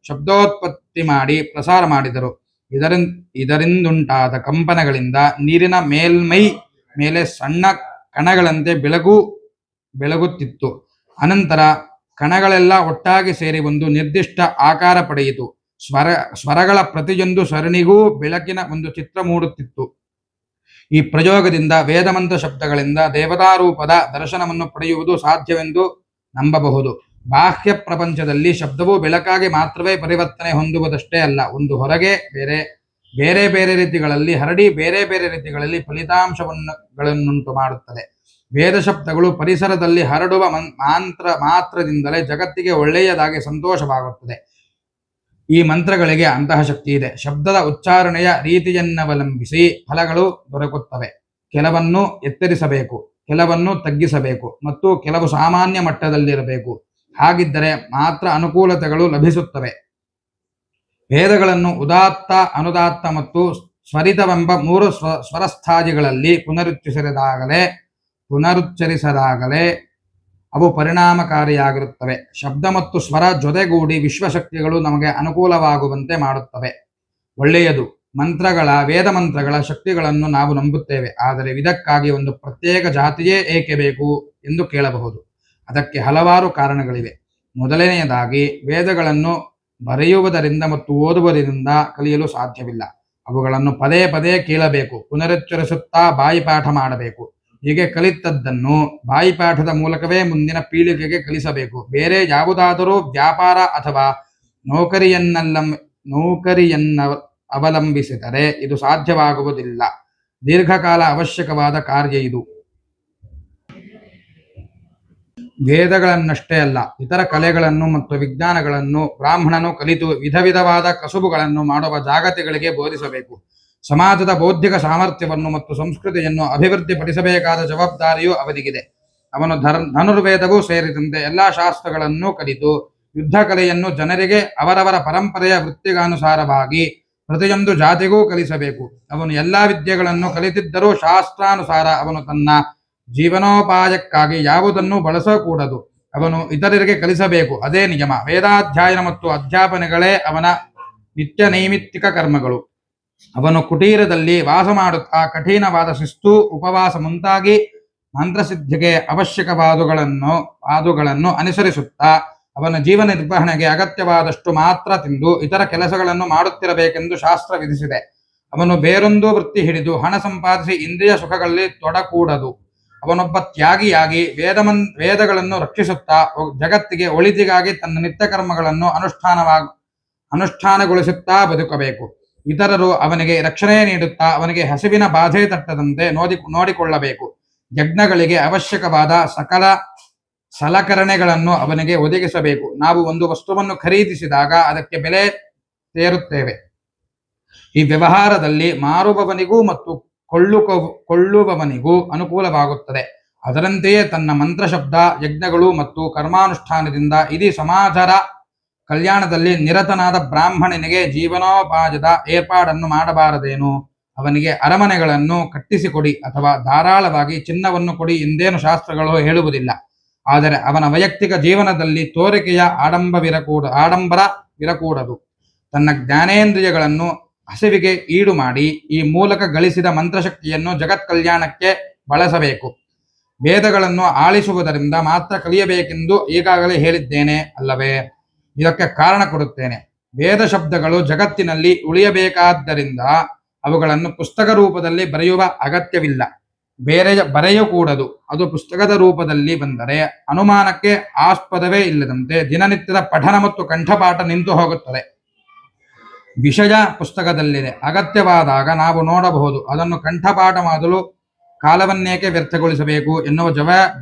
S1: ಶಬ್ದೋತ್ಪತ್ತಿ ಮಾಡಿ ಪ್ರಸಾರ ಮಾಡಿದರು. ಇದರಿಂದುಂಟಾದ ಕಂಪನಗಳಿಂದ ನೀರಿನ ಮೇಲ್ಮೈ ಮೇಲೆ ಸಣ್ಣ ಕಣಗಳಂತೆ ಬೆಳಗುತ್ತಿತ್ತು. ಅನಂತರ ಕಣಗಳೆಲ್ಲ ಒಟ್ಟಾಗಿ ಸೇರಿ ಒಂದು ನಿರ್ದಿಷ್ಟ ಆಕಾರ ಪಡೆಯಿತು. ಸ್ವರಗಳ ಪ್ರತಿಯೊಂದು ಸರಣಿಗೂ ಬೆಳಕಿನ ಒಂದು ಚಿತ್ರ ಮೂಡುತ್ತಿತ್ತು. ಈ ಪ್ರಯೋಗದಿಂದ ವೇದಮಂತ್ರ ಶಬ್ದಗಳಿಂದ ದೇವತಾರೂಪದ ದರ್ಶನವನ್ನು ಪಡೆಯುವುದು ಸಾಧ್ಯವೆಂದು ನಂಬಬಹುದು. ಬಾಹ್ಯ ಪ್ರಪಂಚದಲ್ಲಿ ಶಬ್ದವು ಬೆಳಕಾಗಿ ಮಾತ್ರವೇ ಪರಿವರ್ತನೆ ಹೊಂದುವುದಷ್ಟೇ ಅಲ್ಲ, ಒಂದು ಹೊರಗೆ ಬೇರೆ ಬೇರೆ ರೀತಿಗಳಲ್ಲಿ ಹರಡಿ ಬೇರೆ ಬೇರೆ ರೀತಿಗಳಲ್ಲಿ ಫಲಿತಾಂಶಗಳನ್ನುಂಟು ಮಾಡುತ್ತದೆ. ವೇದ ಶಬ್ದಗಳು ಪರಿಸರದಲ್ಲಿ ಹರಡುವ ಮಾತ್ರದಿಂದಲೇ ಜಗತ್ತಿಗೆ ಒಳ್ಳೆಯದಾಗಿ ಸಂತೋಷವಾಗುತ್ತದೆ. ಈ ಮಂತ್ರಗಳಿಗೆ ಅಂತಹ ಶಕ್ತಿ ಇದೆ. ಶಬ್ದದ ಉಚ್ಚಾರಣೆಯ ರೀತಿಯನ್ನವಲಂಬಿಸಿ ಫಲಗಳು ದೊರಕುತ್ತವೆ. ಕೆಲವನ್ನು ಎತ್ತರಿಸಬೇಕು, ಕೆಲವನ್ನು ತಗ್ಗಿಸಬೇಕು ಮತ್ತು ಕೆಲವು ಸಾಮಾನ್ಯ ಮಟ್ಟದಲ್ಲಿರಬೇಕು. ಹಾಗಿದ್ದರೆ ಮಾತ್ರ ಅನುಕೂಲತೆಗಳು ಲಭಿಸುತ್ತವೆ. ವೇದಗಳನ್ನು ಉದಾತ್ತ, ಅನುದಾತ್ತ ಮತ್ತು ಸ್ವರಿತವೆಂಬ 3 ಸ್ವರಸ್ಥಾಯಿಗಳಲ್ಲಿ ಪುನರುಚ್ಚರಿಸದಾಗಲೇ ಅವು ಪರಿಣಾಮಕಾರಿಯಾಗಿರುತ್ತವೆ. ಶಬ್ದ ಮತ್ತು ಸ್ವರ ಜೊತೆಗೂಡಿ ವಿಶ್ವಶಕ್ತಿಗಳು ನಮಗೆ ಅನುಕೂಲವಾಗುವಂತೆ ಮಾಡುತ್ತವೆ. ಒಳ್ಳೆಯದು. ವೇದ ಮಂತ್ರಗಳ ಶಕ್ತಿಗಳನ್ನು ನಾವು ನಂಬುತ್ತೇವೆ. ಆದರೆ ಇದಕ್ಕಾಗಿ ಒಂದು ಪ್ರತ್ಯೇಕ ಜಾತಿಯೇ ಏಕೆ ಬೇಕು ಎಂದು ಕೇಳಬಹುದು. ಅದಕ್ಕೆ ಹಲವಾರು ಕಾರಣಗಳಿವೆ. ಮೊದಲನೆಯದಾಗಿ, ವೇದಗಳನ್ನು ಬರೆಯುವುದರಿಂದ ಮತ್ತು ಓದುವುದರಿಂದ ಕಲಿಯಲು ಸಾಧ್ಯವಿಲ್ಲ. ಅವುಗಳನ್ನು ಪದೇ ಪದೇ ಕೇಳಬೇಕು, ಪುನರುಚ್ಚರಿಸುತ್ತಾ ಬಾಯಿಪಾಠ ಮಾಡಬೇಕು. ಹೀಗೆ ಕಲಿತದ್ದನ್ನು ಬಾಯಿಪಾಠದ ಮೂಲಕವೇ ಮುಂದಿನ ಪೀಳಿಗೆಗೆ ಕಲಿಸಬೇಕು. ಬೇರೆ ಯಾವುದಾದರೂ ವ್ಯಾಪಾರ ಅಥವಾ ನೌಕರಿಯನ್ನ ಅವಲಂಬಿಸಿದರೆ ಇದು ಸಾಧ್ಯವಾಗುವುದಿಲ್ಲ. ದೀರ್ಘಕಾಲ ಅವಶ್ಯಕವಾದ ಕಾರ್ಯ ಇದು. ವೇದಗಳನ್ನಷ್ಟೇ ಅಲ್ಲ, ಇತರ ಕಲೆಗಳನ್ನು ಮತ್ತು ವಿಜ್ಞಾನಗಳನ್ನು ಬ್ರಾಹ್ಮಣನು ಕಲಿತು ವಿಧ ವಿಧವಾದ ಕಸುಬುಗಳನ್ನು ಮಾಡುವ ಜಾಗತಿಗಳಿಗೆ ಬೋಧಿಸಬೇಕು. ಸಮಾಜದ ಬೌದ್ಧಿಕ ಸಾಮರ್ಥ್ಯವನ್ನು ಮತ್ತು ಸಂಸ್ಕೃತಿಯನ್ನು ಅಭಿವೃದ್ಧಿಪಡಿಸಬೇಕಾದ ಜವಾಬ್ದಾರಿಯೂ ಅವನಿಗಿದೆ. ಅವನು ಧನುರ್ವೇದವೂ ಸೇರಿದಂತೆ ಎಲ್ಲ ಶಾಸ್ತ್ರಗಳನ್ನು ಕಲಿತು ಯುದ್ಧ ಕಲೆಯನ್ನು ಜನರಿಗೆ ಅವರವರ ಪರಂಪರೆಯ ವೃತ್ತಿಗಾನುಸಾರವಾಗಿ ಪ್ರತಿಯೊಂದು ಜಾತಿಗೂ ಕಲಿಸಬೇಕು. ಅವನು ಎಲ್ಲಾ ವಿದ್ಯೆಗಳನ್ನು ಕಲಿತಿದ್ದರೂ ಶಾಸ್ತ್ರಾನುಸಾರ ಅವನು ತನ್ನ ಜೀವನೋಪಾಯಕ್ಕಾಗಿ ಯಾವುದನ್ನು ಬಳಸಕೂಡದು. ಅವನು ಇತರರಿಗೆ ಕಲಿಸಬೇಕು, ಅದೇ ನಿಯಮ. ವೇದಾಧ್ಯಯನ ಮತ್ತು ಅಧ್ಯಾಪನೆಗಳೇ ಅವನ ನಿತ್ಯ ನೈಮಿತ್ತಿಕ ಕರ್ಮಗಳು. ಅವನು ಕುಟೀರದಲ್ಲಿ ವಾಸ ಮಾಡುತ್ತಾ ಕಠಿಣವಾದ ಶಿಸ್ತು, ಉಪವಾಸ ಮುಂತಾಗಿ ಮಂತ್ರಸಿದ್ಧಿಗೆ ಅವಶ್ಯಕವಾದುಗಳನ್ನು ಅನುಸರಿಸುತ್ತಾ ಅವನ ಜೀವನ ನಿರ್ವಹಣೆಗೆ ಅಗತ್ಯವಾದಷ್ಟು ಮಾತ್ರ ತಿಂದು ಇತರ ಕೆಲಸಗಳನ್ನು ಮಾಡುತ್ತಿರಬೇಕೆಂದು ಶಾಸ್ತ್ರ ವಿಧಿಸಿದೆ. ಅವನು ಬೇರೊಂದು ವೃತ್ತಿ ಹಿಡಿದು ಹಣ ಸಂಪಾದಿಸಿ ಇಂದ್ರಿಯ ಸುಖಗಳಲ್ಲಿ ತೊಡಕೂಡದು. ಅವನೊಬ್ಬ ತ್ಯಾಗಿಯಾಗಿ ವೇದಗಳನ್ನು ರಕ್ಷಿಸುತ್ತಾ ಜಗತ್ತಿಗೆ ಒಳಿತಿಗಾಗಿ ತನ್ನ ನಿತ್ಯ ಕರ್ಮಗಳನ್ನು ಅನುಷ್ಠಾನಗೊಳಿಸುತ್ತಾ ಬದುಕಬೇಕು. ಇತರರು ಅವನಿಗೆ ರಕ್ಷಣೆ ನೀಡುತ್ತಾ ಅವನಿಗೆ ಹಸಿವಿನ ಬಾಧೆ ತಟ್ಟದಂತೆ ನೋಡಿಕೊಳ್ಳಬೇಕು. ಯಜ್ಞಗಳಿಗೆ ಅವಶ್ಯಕವಾದ ಸಕಲ ಸಲಕರಣೆಗಳನ್ನು ಅವನಿಗೆ ಒದಗಿಸಬೇಕು. ನಾವು ಒಂದು ವಸ್ತುವನ್ನು ಖರೀದಿಸಿದಾಗ ಅದಕ್ಕೆ ಬೆಲೆ ಸೇರುತ್ತೇವೆ. ಈ ವ್ಯವಹಾರದಲ್ಲಿ ಮಾರುವವನಿಗೂ ಮತ್ತು ಕೊಳ್ಳುವವನಿಗೂ ಅನುಕೂಲವಾಗುತ್ತದೆ. ಅದರಂತೆಯೇ ತನ್ನ ಮಂತ್ರಶಬ್ದ, ಯಜ್ಞಗಳು ಮತ್ತು ಕರ್ಮಾನುಷ್ಠಾನದಿಂದ ಇಡೀ ಸಮಾಜರ ಕಲ್ಯಾಣದಲ್ಲಿ ನಿರತನಾದ ಬ್ರಾಹ್ಮಣನಿಗೆ ಜೀವನೋಪಾಯದ ಏರ್ಪಾಡನ್ನು ಮಾಡಬಾರದೇನು? ಅವನಿಗೆ ಅರಮನೆಗಳನ್ನು ಕಟ್ಟಿಸಿಕೊಡಿ ಅಥವಾ ಧಾರಾಳವಾಗಿ ಚಿನ್ನವನ್ನು ಕೊಡಿ ಎಂದೇನು ಶಾಸ್ತ್ರಗಳು ಹೇಳುವುದಿಲ್ಲ. ಆದರೆ ಅವನ ವೈಯಕ್ತಿಕ ಜೀವನದಲ್ಲಿ ತೋರಿಕೆಯ ಆಡಂಬರವಿರಕೂಡದು. ತನ್ನ ಜ್ಞಾನೇಂದ್ರಿಯಗಳನ್ನು ಹಸಿವಿಗೆ ಈಡು ಮಾಡಿ ಈ ಮೂಲಕ ಗಳಿಸಿದ ಮಂತ್ರಶಕ್ತಿಯನ್ನು ಜಗತ್ ಕಲ್ಯಾಣಕ್ಕೆ ಬಳಸಬೇಕು. ವೇದಗಳನ್ನು ಆಲಿಸುವುದರಿಂದ ಮಾತ್ರ ಕಲಿಯಬೇಕೆಂದು ಈಗಾಗಲೇ ಹೇಳಿದ್ದೇನೆ ಅಲ್ಲವೇ? ಇದಕ್ಕೆ ಕಾರಣ ಕೊಡುತ್ತೇನೆ. ವೇದ ಶಬ್ದಗಳು ಜಗತ್ತಿನಲ್ಲಿ ಉಳಿಯಬೇಕಾದ್ದರಿಂದ ಅವುಗಳನ್ನು ಪುಸ್ತಕ ರೂಪದಲ್ಲಿ ಬರೆಯುವ ಅಗತ್ಯವಿಲ್ಲ. ಬರೆಯಕೂಡದು. ಅದು ಪುಸ್ತಕದ ರೂಪದಲ್ಲಿ ಬಂದರೆ ಅನುಮಾನಕ್ಕೆ ಆಸ್ಪದವೇ ಇಲ್ಲದಂತೆ ದಿನನಿತ್ಯದ ಪಠನ ಮತ್ತು ಕಂಠಪಾಠ ನಿಂತು ಹೋಗುತ್ತದೆ. ವಿಷಯ ಪುಸ್ತಕದಲ್ಲಿದೆ, ಅಗತ್ಯವಾದಾಗ ನಾವು ನೋಡಬಹುದು. ಅದನ್ನು ಕಂಠಪಾಠ ಮಾಡಲು ಕಾಲವನ್ನೇಕೆ ವ್ಯರ್ಥಗೊಳಿಸಬೇಕು ಎನ್ನುವ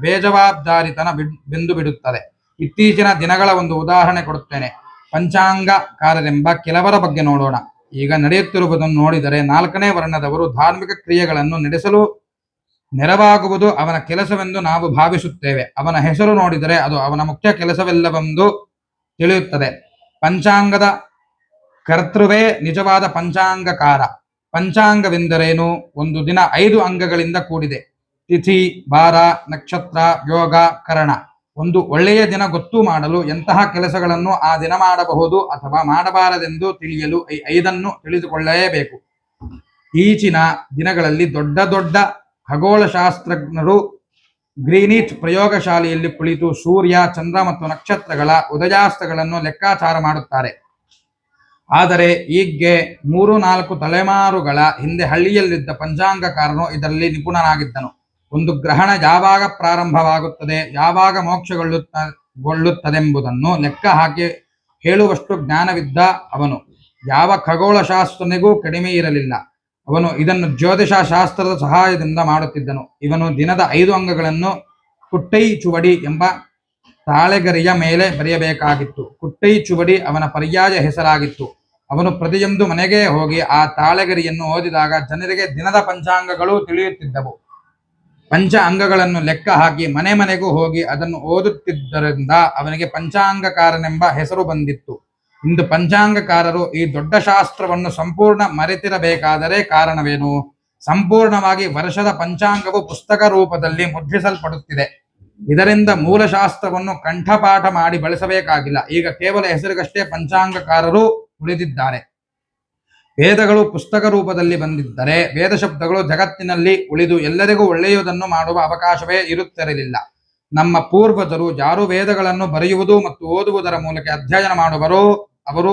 S1: ಬೇಜವಾಬ್ದಾರಿತನ ಬೆಂದು ಬಿಡುತ್ತದೆ. ಇತ್ತೀಚಿನ ದಿನಗಳ ಒಂದು ಉದಾಹರಣೆ ಕೊಡುತ್ತೇನೆ. ಪಂಚಾಂಗಕಾರರೆಂಬ ಕೆಲವರ ಬಗ್ಗೆ ನೋಡೋಣ. ಈಗ ನಡೆಯುತ್ತಿರುವುದನ್ನು ನೋಡಿದರೆ 4ನೇ ವರ್ಣದವರು ಧಾರ್ಮಿಕ ಕ್ರಿಯೆಗಳನ್ನು ನಡೆಸಲು ನೆರವಾಗುವುದು ಅವನ ಕೆಲಸವೆಂದು ನಾವು ಭಾವಿಸುತ್ತೇವೆ. ಅವನ ಹೆಸರು ನೋಡಿದರೆ ಅದು ಅವನ ಮುಖ್ಯ ಕೆಲಸವಿಲ್ಲವೆಂದು ತಿಳಿಯುತ್ತದೆ. ಪಂಚಾಂಗದ ಕರ್ತೃವೇ ನಿಜವಾದ ಪಂಚಾಂಗಕಾರ. ಪಂಚಾಂಗವೆಂದರೇನು? ಒಂದು ದಿನ 5 ಅಂಗಗಳಿಂದ ಕೂಡಿದೆ. ತಿಥಿ, ವಾರ, ನಕ್ಷತ್ರ, ಯೋಗ, ಕರಣ. ಒಂದು ಒಳ್ಳೆಯ ದಿನ ಗೊತ್ತು ಮಾಡಲು ಎಂತಹ ಕೆಲಸಗಳನ್ನು ಆ ದಿನ ಮಾಡಬಹುದು ಅಥವಾ ಮಾಡಬಾರದೆಂದು ತಿಳಿಯಲು 5 ತಿಳಿದುಕೊಳ್ಳಲೇಬೇಕು. ಈಚಿನ ದಿನಗಳಲ್ಲಿ ದೊಡ್ಡ ದೊಡ್ಡ ಖಗೋಳಶಾಸ್ತ್ರಜ್ಞರು ಗ್ರೀನಿಚ್ ಪ್ರಯೋಗಶಾಲೆಯಲ್ಲಿ ಕುಳಿತು ಸೂರ್ಯ, ಚಂದ್ರ ಮತ್ತು ನಕ್ಷತ್ರಗಳ ಉದಯಾಸ್ತಗಳನ್ನು ಲೆಕ್ಕಾಚಾರ ಮಾಡುತ್ತಾರೆ. ಆದರೆ ಈಗ್ಗೆ 3-4 ತಲೆಮಾರುಗಳ ಹಿಂದೆ ಹಳ್ಳಿಯಲ್ಲಿದ್ದ ಪಂಚಾಂಗಕಾರನು ಇದರಲ್ಲಿ ನಿಪುಣನಾಗಿದ್ದನು. ಒಂದು ಗ್ರಹಣ ಯಾವಾಗ ಪ್ರಾರಂಭವಾಗುತ್ತದೆ, ಯಾವಾಗ ಮೋಕ್ಷಗೊಳ್ಳುತ್ತದೆಂಬುದನ್ನು ಲೆಕ್ಕ ಹಾಕಿ ಹೇಳುವಷ್ಟು ಜ್ಞಾನವಿದ್ದ ಅವನು. ಯಾವ ಖಗೋಳಶಾಸ್ತ್ರನಿಗೂ ಕಡಿಮೆ ಇರಲಿಲ್ಲ. ಅವನು ಇದನ್ನು ಜ್ಯೋತಿಷ ಶಾಸ್ತ್ರದ ಸಹಾಯದಿಂದ ಮಾಡುತ್ತಿದ್ದನು. ಇವನು ದಿನದ 5 ಅಂಗಗಳನ್ನು ಕುಟ್ಟೈ ಚುವಡಿ ಎಂಬ ತಾಳೆಗರಿಯ ಮೇಲೆ ಬರೆಯಬೇಕಾಗಿತ್ತು. ಕುಟ್ಟೈ ಚುವಡಿ ಅವನ ಪರ್ಯಾಯ ಹೆಸರಾಗಿತ್ತು. ಅವನು ಪ್ರತಿಯೊಂದು ಮನೆಗೆ ಹೋಗಿ ಆ ತಾಳೆಗರಿಯನ್ನು ಓದಿದಾಗ ಜನರಿಗೆ ದಿನದ ಪಂಚಾಂಗಗಳು ತಿಳಿಯುತ್ತಿದ್ದವು. ಪಂಚ ಅಂಗಗಳನ್ನು ಲೆಕ್ಕ ಹಾಕಿ ಮನೆ ಮನೆಗೂ ಹೋಗಿ ಅದನ್ನು ಓದುತ್ತಿದ್ದರಿಂದ ಅವನಿಗೆ ಪಂಚಾಂಗಕಾರನೆಂಬ ಹೆಸರು ಬಂದಿತ್ತು. ಇಂದು ಪಂಚಾಂಗಕಾರರು ಈ ದೊಡ್ಡ ಶಾಸ್ತ್ರವನ್ನು ಸಂಪೂರ್ಣ ಮರೆತಿರಬೇಕಾದರೆ ಕಾರಣವೇನು? ಸಂಪೂರ್ಣವಾಗಿ ವರ್ಷದ ಪಂಚಾಂಗವು ಪುಸ್ತಕ ರೂಪದಲ್ಲಿ ಮುದ್ರಿಸಲ್ಪಡುತ್ತಿದೆ. ಇದರಿಂದ ಮೂಲಶಾಸ್ತ್ರವನ್ನು ಕಂಠಪಾಠ ಮಾಡಿ ಬಳಸಬೇಕಾಗಿಲ್ಲ. ಈಗ ಕೇವಲ ಹೆಸರಿಗಷ್ಟೇ ಪಂಚಾಂಗಕಾರರು ಉಳಿದಿದ್ದಾರೆ. ವೇದಗಳು ಪುಸ್ತಕ ರೂಪದಲ್ಲಿ ಬಂದಿದ್ದರೆ ವೇದ ಶಬ್ದಗಳು ಜಗತ್ತಿನಲ್ಲಿ ಉಳಿದು ಎಲ್ಲರಿಗೂ ಒಳ್ಳೆಯದನ್ನು ಮಾಡುವ ಅವಕಾಶವೇ ಇರುತ್ತಿರಲಿಲ್ಲ. ನಮ್ಮ ಪೂರ್ವಜರು ಯಾರು ವೇದಗಳನ್ನು ಬರೆಯುವುದು ಮತ್ತು ಓದುವುದರ ಮೂಲಕ ಅಧ್ಯಯನ ಮಾಡುವರೋ ಅವರು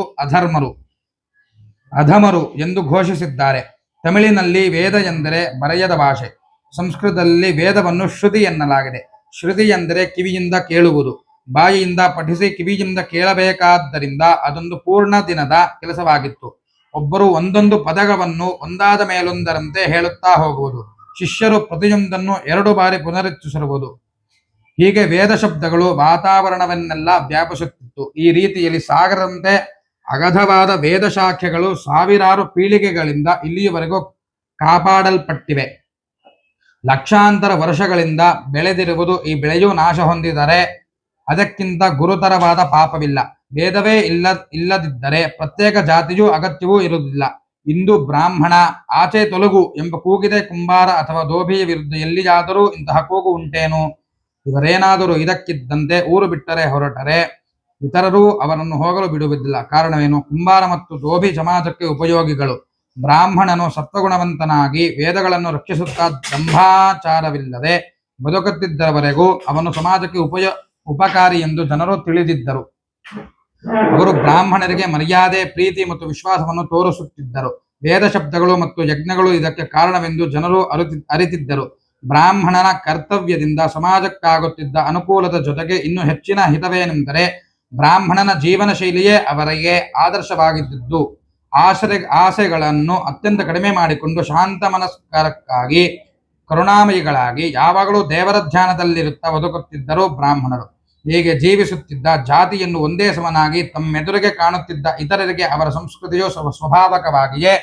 S1: ಅಧಮರು ಎಂದು ಘೋಷಿಸಿದ್ದಾರೆ. ತಮಿಳಿನಲ್ಲಿ ವೇದ ಎಂದರೆ ಬರೆಯದ ಭಾಷೆ. ಸಂಸ್ಕೃತದಲ್ಲಿ ವೇದವನ್ನು ಶ್ರುತಿ ಎನ್ನಲಾಗಿದೆ. ಶ್ರುತಿ ಎಂದರೆ ಕಿವಿಯಿಂದ ಕೇಳುವುದು. ಬಾಯಿಯಿಂದ ಪಠಿಸಿ ಕಿವಿಯಿಂದ ಕೇಳಬೇಕಾದ್ದರಿಂದ ಅದೊಂದು ಪೂರ್ಣ ದಿನದ ಕೆಲಸವಾಗಿತ್ತು. ಒಬ್ಬರು ಒಂದೊಂದು ಪದಗಳನ್ನು ಒಂದಾದ ಮೇಲೊಂದರಂತೆ ಹೇಳುತ್ತಾ ಹೋಗುವುದು. ಶಿಷ್ಯರು ಪ್ರತಿಯೊಂದನ್ನು 2 ಬಾರಿ ಪುನರುಚ್ಚರಿಸುವುದು. ಹೀಗೆ ವೇದ ಶಬ್ದಗಳು ವಾತಾವರಣವನ್ನೆಲ್ಲ ವ್ಯಾಪಿಸುತ್ತಿತ್ತು. ಈ ರೀತಿಯಲ್ಲಿ ಸಾಗರದಂತೆ ಅಗಾಧವಾದ ವೇದ ಶಾಖೆಗಳು ಸಾವಿರಾರು ಪೀಳಿಗೆಗಳಿಂದ ಇಲ್ಲಿಯವರೆಗೂ ಕಾಪಾಡಲ್ಪಟ್ಟಿವೆ. ಲಕ್ಷಾಂತರ ವರ್ಷಗಳಿಂದ ಬೆಳೆದಿರುವುದು. ಈ ಬೆಳೆಯು ನಾಶ ಹೊಂದಿದರೆ ಅದಕ್ಕಿಂತ ಗುರುತರವಾದ ಪಾಪವಿಲ್ಲ. ವೇದವೇ ಇಲ್ಲದಿದ್ದರೆ ಪ್ರತ್ಯೇಕ ಜಾತಿಯೂ ಅಗತ್ಯವೂ ಇರುವುದಿಲ್ಲ. ಇಂದು ಬ್ರಾಹ್ಮಣ ಆಚೆ ತೊಲಗು ಎಂಬ ಕೂಗಿದೆ ಕುಂಬಾರ ಅಥವಾ ದೋಭಿಯ ವಿರುದ್ಧ ಎಲ್ಲಿಯಾದರೂ ಇಂತಹ ಕೂಗು ಉಂಟೇನು? ಇವರೇನಾದರೂ ಇದಕ್ಕಿದ್ದಂತೆ ಊರು ಬಿಟ್ಟರೆ ಹೊರಟರೆ ಇತರರು ಅವರನ್ನು ಹೋಗಲು ಬಿಡುವುದಿಲ್ಲ. ಕಾರಣವೇನು? ಕುಂಬಾರ ಮತ್ತು ದೋಭಿ ಸಮಾಜಕ್ಕೆ ಉಪಯೋಗಿಗಳು. ಬ್ರಾಹ್ಮಣನು ಸತ್ವಗುಣವಂತನಾಗಿ ವೇದಗಳನ್ನು ರಕ್ಷಿಸುತ್ತಾ ದಂಭಾಚಾರವಿಲ್ಲದೆ ಬದುಕುತ್ತಿದ್ದವರೆಗೂ ಅವನು ಸಮಾಜಕ್ಕೆ ಉಪಕಾರಿ ಎಂದು ಜನರು ತಿಳಿದಿದ್ದರು. ಅವರು ಬ್ರಾಹ್ಮಣರಿಗೆ ಮರ್ಯಾದೆ, ಪ್ರೀತಿ ಮತ್ತು ವಿಶ್ವಾಸವನ್ನು ತೋರಿಸುತ್ತಿದ್ದರು. ವೇದ ಶಬ್ದಗಳು ಮತ್ತು ಯಜ್ಞಗಳು ಇದಕ್ಕೆ ಕಾರಣವೆಂದು ಜನರು ಅರಿತಿದ್ದರು. ಬ್ರಾಹ್ಮಣನ ಕರ್ತವ್ಯದಿಂದ ಸಮಾಜಕ್ಕಾಗುತ್ತಿದ್ದ ಅನುಕೂಲದ ಜೊತೆಗೆ ಇನ್ನು ಹೆಚ್ಚಿನ ಹಿತವೇನೆಂದರೆ ಬ್ರಾಹ್ಮಣನ ಜೀವನ ಶೈಲಿಯೇ ಅವರಿಗೆ ಆದರ್ಶವಾಗಿದ್ದು ಆಸೆಗಳನ್ನು ಅತ್ಯಂತ ಕಡಿಮೆ ಮಾಡಿಕೊಂಡು ಶಾಂತ ಮನಸ್ಕರಕ್ಕಾಗಿ ಕರುಣಾಮಯಿಗಳಾಗಿ ಯಾವಾಗಲೂ ದೇವರ ಧ್ಯಾನದಲ್ಲಿರುತ್ತಾ ಬದುಕುತ್ತಿದ್ದರು ಬ್ರಾಹ್ಮಣರು. ಹೀಗೆ ಜೀವಿಸುತ್ತಿದ್ದ ಜಾತಿಯನ್ನು ಒಂದೇ ಸಮನಾಗಿ ತಮ್ಮೆದುರಿಗೆ ಕಾಣುತ್ತಿದ್ದ ಇತರರಿಗೆ ಅವರ ಸಂಸ್ಕೃತಿಯು ಸ್ವಾಭಾವಿಕವಾಗಿಯೇ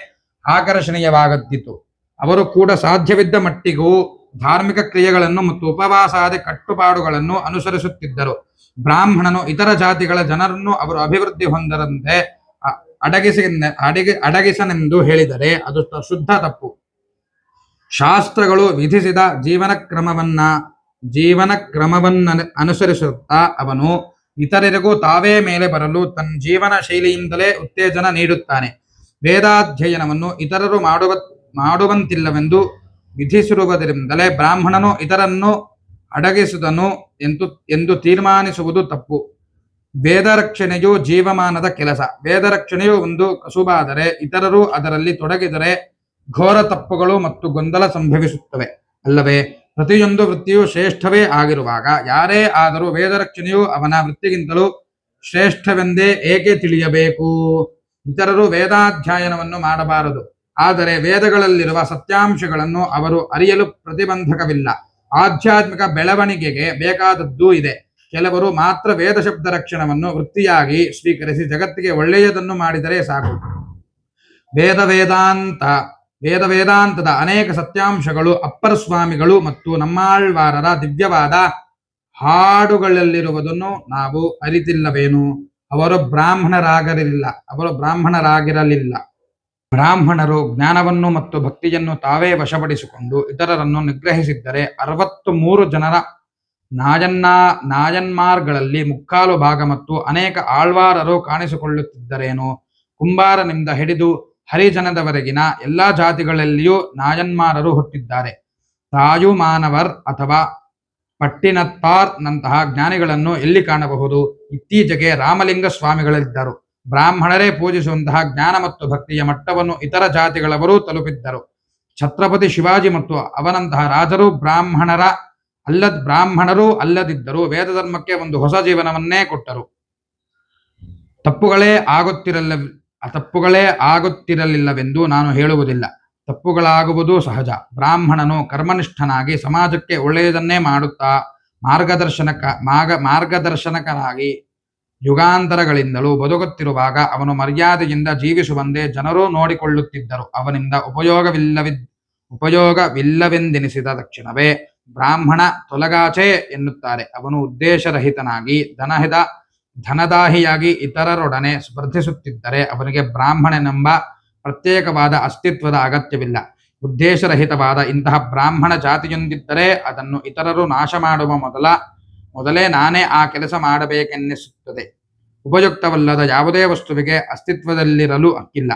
S1: ಆಕರ್ಷಣೀಯವಾಗುತ್ತಿತ್ತು. ಅವರು ಕೂಡ ಸಾಧ್ಯವಿದ್ದ ಮಟ್ಟಿಗೂ ಧಾರ್ಮಿಕ ಕ್ರಿಯೆಗಳನ್ನು ಮತ್ತು ಉಪವಾಸಾದಿ ಕಟ್ಟುಪಾಡುಗಳನ್ನು ಅನುಸರಿಸುತ್ತಿದ್ದರು. ಬ್ರಾಹ್ಮಣನು ಇತರ ಜಾತಿಗಳ ಜನರನ್ನು ಅವರು ಅಭಿವೃದ್ಧಿ ಹೊಂದರಂತೆ ಅಡಗಿಸನೆಂದು ಹೇಳಿದರೆ ಅದು ಶುದ್ಧ ತಪ್ಪು. ಶಾಸ್ತ್ರಗಳು ವಿಧಿಸಿದ ಜೀವನ ಕ್ರಮವನ್ನ ಅನುಸರಿಸುತ್ತಾ ಅವನು ಇತರರಿಗೂ ತಾವೇ ಮೇಲೆ ಬರಲು ತನ್ನ ಜೀವನ ಶೈಲಿಯಿಂದಲೇ ಉತ್ತೇಜನ ನೀಡುತ್ತಾನೆ. ವೇದಾಧ್ಯಯನವನ್ನು ಇತರರು ಮಾಡುವಂತಿಲ್ಲವೆಂದು ವಿಧಿಸಿರುವುದರಿಂದಲೇ ಬ್ರಾಹ್ಮಣನು ಇತರನ್ನು ಅಡಗಿಸುವುದನು ಎಂದು ತೀರ್ಮಾನಿಸುವುದು ತಪ್ಪು. ವೇದರಕ್ಷಣೆಯು ಜೀವಮಾನದ ಕೆಲಸ. ವೇದರಕ್ಷಣೆಯು ಒಂದು ಕಸುಬಾದರೆ ಇತರರು ಅದರಲ್ಲಿ ತೊಡಗಿದರೆ ಘೋರ ತಪ್ಪುಗಳು ಮತ್ತು ಗೊಂದಲ ಸಂಭವಿಸುತ್ತವೆ ಅಲ್ಲವೇ? ಪ್ರತಿಯೊಂದು ವೃತ್ತಿಯು ಶ್ರೇಷ್ಠವೇ ಆಗಿರುವಾಗ ಯಾರೇ ಆದರೂ ವೇದರಕ್ಷಣೆಯು ಅವನ ವೃತ್ತಿಗಿಂತಲೂ ಶ್ರೇಷ್ಠವೆಂದೇ ಏಕೆ ತಿಳಿಯಬೇಕು? ಇತರರು ವೇದಾಧ್ಯಯನವನ್ನು ಮಾಡಬಾರದು, ಆದರೆ ವೇದಗಳಲ್ಲಿರುವ ಸತ್ಯಾಂಶಗಳನ್ನು ಅವರು ಅರಿಯಲು ಪ್ರತಿಬಂಧಕವಿಲ್ಲ. ಆಧ್ಯಾತ್ಮಿಕ ಬೆಳವಣಿಗೆಗೆ ಬೇಕಾದದ್ದೂ ಇದೆ. ಕೆಲವರು ಮಾತ್ರ ವೇದ ಶಬ್ದ ರಕ್ಷಣವನ್ನು ವೃತ್ತಿಯಾಗಿ ಸ್ವೀಕರಿಸಿ ಜಗತ್ತಿಗೆ ಒಳ್ಳೆಯದನ್ನು ಮಾಡಿದರೆ ಸಾಕು. ವೇದಾಂತದ ಅನೇಕ ಸತ್ಯಾಂಶಗಳು ಅಪ್ಪರ ಸ್ವಾಮಿಗಳು ಮತ್ತು ನಮ್ಮಾಳ್ವಾರರ ದಿವ್ಯವಾದ ಹಾಡುಗಳಲ್ಲಿರುವುದನ್ನು ನಾವು ಅರಿತಿಲ್ಲವೇನು? ಅವರು ಬ್ರಾಹ್ಮಣರಾಗಿರಲಿಲ್ಲ. ಬ್ರಾಹ್ಮಣರು ಜ್ಞಾನವನ್ನು ಮತ್ತು ಭಕ್ತಿಯನ್ನು ತಾವೇ ವಶಪಡಿಸಿಕೊಂಡು ಇತರರನ್ನು ನಿಗ್ರಹಿಸಿದ್ದರೆ 63 ಜನರ ನಾಯನ್ಮಾರ್ಗಳಲ್ಲಿ 3/4 ಭಾಗ ಮತ್ತು ಅನೇಕ ಆಳ್ವಾರರು ಕಾಣಿಸಿಕೊಳ್ಳುತ್ತಿದ್ದರೇನು? ಕುಂಬಾರನಿಂದ ಹಿಡಿದು ಹರಿಜನದವರೆಗಿನ ಎಲ್ಲಾ ಜಾತಿಗಳಲ್ಲಿಯೂ ನಾಯನ್ಮಾರರು ಹುಟ್ಟಿದ್ದಾರೆ. ತಾಯುಮಾನವರ್ ಅಥವಾ ಪಟ್ಟಿನತ್ತಾರ್ ನಂತಹ ಜ್ಞಾನಿಗಳನ್ನು ಎಲ್ಲಿ ಕಾಣಬಹುದು? ಇತ್ತೀಚೆಗೆ ರಾಮಲಿಂಗ ಸ್ವಾಮಿಗಳಿದ್ದರು. ಬ್ರಾಹ್ಮಣರೇ ಪೂಜಿಸುವಂತಹ ಜ್ಞಾನ ಮತ್ತು ಭಕ್ತಿಯ ಮಟ್ಟವನ್ನು ಇತರ ಜಾತಿಗಳವರೂ ತಲುಪಿದ್ದರು. ಛತ್ರಪತಿ ಶಿವಾಜಿ ಮತ್ತು ಅವನಂತಹ ರಾಜರು ಬ್ರಾಹ್ಮಣರೂ ಅಲ್ಲದಿದ್ದರೂ ವೇದ ಧರ್ಮಕ್ಕೆ ಒಂದು ಹೊಸ ಜೀವನವನ್ನೇ ಕೊಟ್ಟರು. ತಪ್ಪುಗಳೇ ಆಗುತ್ತಿರಲಿಲ್ಲವೆಂದು ನಾನು ಹೇಳುವುದಿಲ್ಲ. ತಪ್ಪುಗಳಾಗುವುದು ಸಹಜ. ಬ್ರಾಹ್ಮಣನು ಕರ್ಮನಿಷ್ಠನಾಗಿ ಸಮಾಜಕ್ಕೆ ಒಳ್ಳೆಯದನ್ನೇ ಮಾಡುತ್ತಾ ಮಾರ್ಗದರ್ಶನಕನಾಗಿ ಯುಗಾಂತರಗಳಿಂದಲೂ ಬದುಕುತ್ತಿರುವಾಗ ಅವನು ಮರ್ಯಾದೆಯಿಂದ ಜೀವಿಸುವಂತೆ ಜನರು ನೋಡಿಕೊಳ್ಳುತ್ತಿದ್ದರು. ಅವನಿಂದ ಉಪಯೋಗವಿಲ್ಲವೆಂದೆನಿಸಿದ ತಕ್ಷಣವೇ ಬ್ರಾಹ್ಮಣ ತೊಲಗಾಚೆ ಎನ್ನುತ್ತಾರೆ. ಅವನು ಉದ್ದೇಶರಹಿತನಾಗಿ ಧನದಾಹಿಯಾಗಿ ಇತರರೊಡನೆ ಸ್ಪರ್ಧಿಸುತ್ತಿದ್ದರೆ ಅವನಿಗೆ ಬ್ರಾಹ್ಮಣನೆಂಬ ಪ್ರತ್ಯೇಕವಾದ ಅಸ್ತಿತ್ವದ ಅಗತ್ಯವಿಲ್ಲ. ಉದ್ದೇಶರಹಿತವಾದ ಇಂತಹ ಬ್ರಾಹ್ಮಣ ಜಾತಿಯೊಂದಿದ್ದರೆ ಅದನ್ನು ಇತರರು ನಾಶ ಮಾಡುವ ಮೊದಲೇ ನಾನೇ ಆ ಕೆಲಸ ಮಾಡಬೇಕೆನ್ನಿಸುತ್ತದೆ. ಉಪಯುಕ್ತವಲ್ಲದ ಯಾವುದೇ ವಸ್ತುವಿಗೆ ಅಸ್ತಿತ್ವದಲ್ಲಿರಲು ಹಕ್ಕಿಲ್ಲ.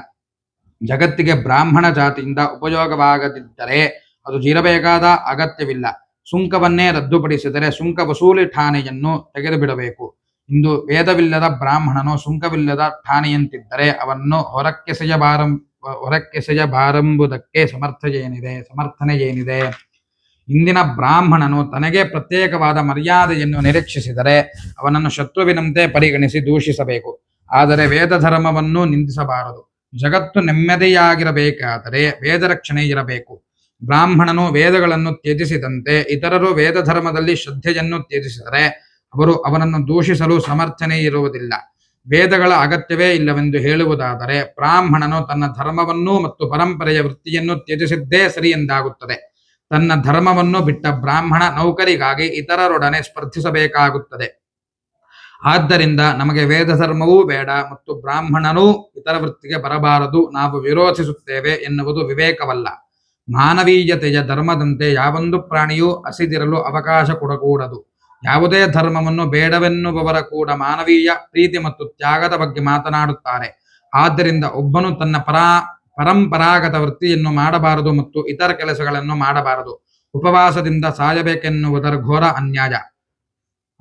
S1: ಜಗತ್ತಿಗೆ ಬ್ರಾಹ್ಮಣ ಜಾತಿಯಿಂದ ಉಪಯೋಗವಾಗದಿದ್ದರೆ ಅದು ಇರಬೇಕಾದ ಅಗತ್ಯವಿಲ್ಲ. ಸುಂಕವನ್ನೇ ರದ್ದುಪಡಿಸಿದರೆ ಸುಂಕ ವಸೂಲಿ ಠಾಣೆಯನ್ನು ತೆಗೆದುಬಿಡಬೇಕು. ಇಂದು ವೇದವಿಲ್ಲದ ಬ್ರಾಹ್ಮಣನು ಸುಂಕವಿಲ್ಲದ ಠಾಣೆಯಂತಿದ್ದರೆ ಅವನ್ನು ಹೊರಕ್ಕೆಸೆಯಬಾರೆಂಬುದಕ್ಕೆ ಸಮರ್ಥನೆ ಏನಿದೆ? ಇಂದಿನ ಬ್ರಾಹ್ಮಣನು ತನಗೆ ಪ್ರತ್ಯೇಕವಾದ ಮರ್ಯಾದೆಯನ್ನು ನಿರೀಕ್ಷಿಸಿದರೆ ಅವನನ್ನು ಶತ್ರುವಿನಂತೆ ಪರಿಗಣಿಸಿ ದೂಷಿಸಬೇಕು. ಆದರೆ ವೇದ ಧರ್ಮವನ್ನು ನಿಂದಿಸಬಾರದು. ಜಗತ್ತು ನೆಮ್ಮದಿಯಾಗಿರಬೇಕಾದರೆ ವೇದ ರಕ್ಷಣೆ ಇರಬೇಕು. ಬ್ರಾಹ್ಮಣನು ವೇದಗಳನ್ನು ತ್ಯಜಿಸಿದಂತೆ ಇತರರು ವೇದ ಧರ್ಮದಲ್ಲಿ ಶ್ರದ್ಧೆಯನ್ನು ತ್ಯಜಿಸಿದರೆ ಅವನನ್ನು ದೂಷಿಸಲು ಸಮರ್ಥನೆ ಇರುವುದಿಲ್ಲ. ವೇದಗಳ ಅಗತ್ಯವೇ ಇಲ್ಲವೆಂದು ಹೇಳುವುದಾದರೆ ಬ್ರಾಹ್ಮಣನು ತನ್ನ ಧರ್ಮವನ್ನು ಮತ್ತು ಪರಂಪರೆಯ ವೃತ್ತಿಯನ್ನು ತ್ಯಜಿಸಿದ್ದೇ ಸರಿ ಎಂದಾಗುತ್ತದೆ. ತನ್ನ ಧರ್ಮವನ್ನು ಬಿಟ್ಟ ಬ್ರಾಹ್ಮಣ ನೌಕರಿಗಾಗಿ ಇತರರೊಡನೆ ಸ್ಪರ್ಧಿಸಬೇಕಾಗುತ್ತದೆ. ಆದ್ದರಿಂದ ನಮಗೆ ವೇದ ಧರ್ಮವೂ ಬೇಡ ಮತ್ತು ಬ್ರಾಹ್ಮಣನೂ ಇತರ ವೃತ್ತಿಗೆ ಬರಬಾರದು, ನಾವು ವಿರೋಧಿಸುತ್ತೇವೆ ಎನ್ನುವುದು ವಿವೇಕವಲ್ಲ. ಮಾನವೀಯತೆಯ ಧರ್ಮದಂತೆ ಯಾವೊಂದು ಪ್ರಾಣಿಯೂ ಹಸಿದಿರಲು ಅವಕಾಶ ಕೊಡಕೂಡದು. ಯಾವುದೇ ಧರ್ಮವನ್ನು ಬೇಡವೆನ್ನುವವರ ಕೂಡ ಮಾನವೀಯ ಪ್ರೀತಿ ಮತ್ತು ತ್ಯಾಗದ ಬಗ್ಗೆ ಮಾತನಾಡುತ್ತಾರೆ. ಆದ್ದರಿಂದ ಒಬ್ಬನು ತನ್ನ ಪರಂಪರಾಗತ ವೃತ್ತಿಯನ್ನು ಮಾಡಬಾರದು ಮತ್ತು ಇತರ ಕೆಲಸಗಳನ್ನು ಮಾಡಬಾರದು. ಉಪವಾಸದಿಂದ ಸಾಯಬೇಕೆನ್ನುವುದರ ಘೋರ ಅನ್ಯಾಯ.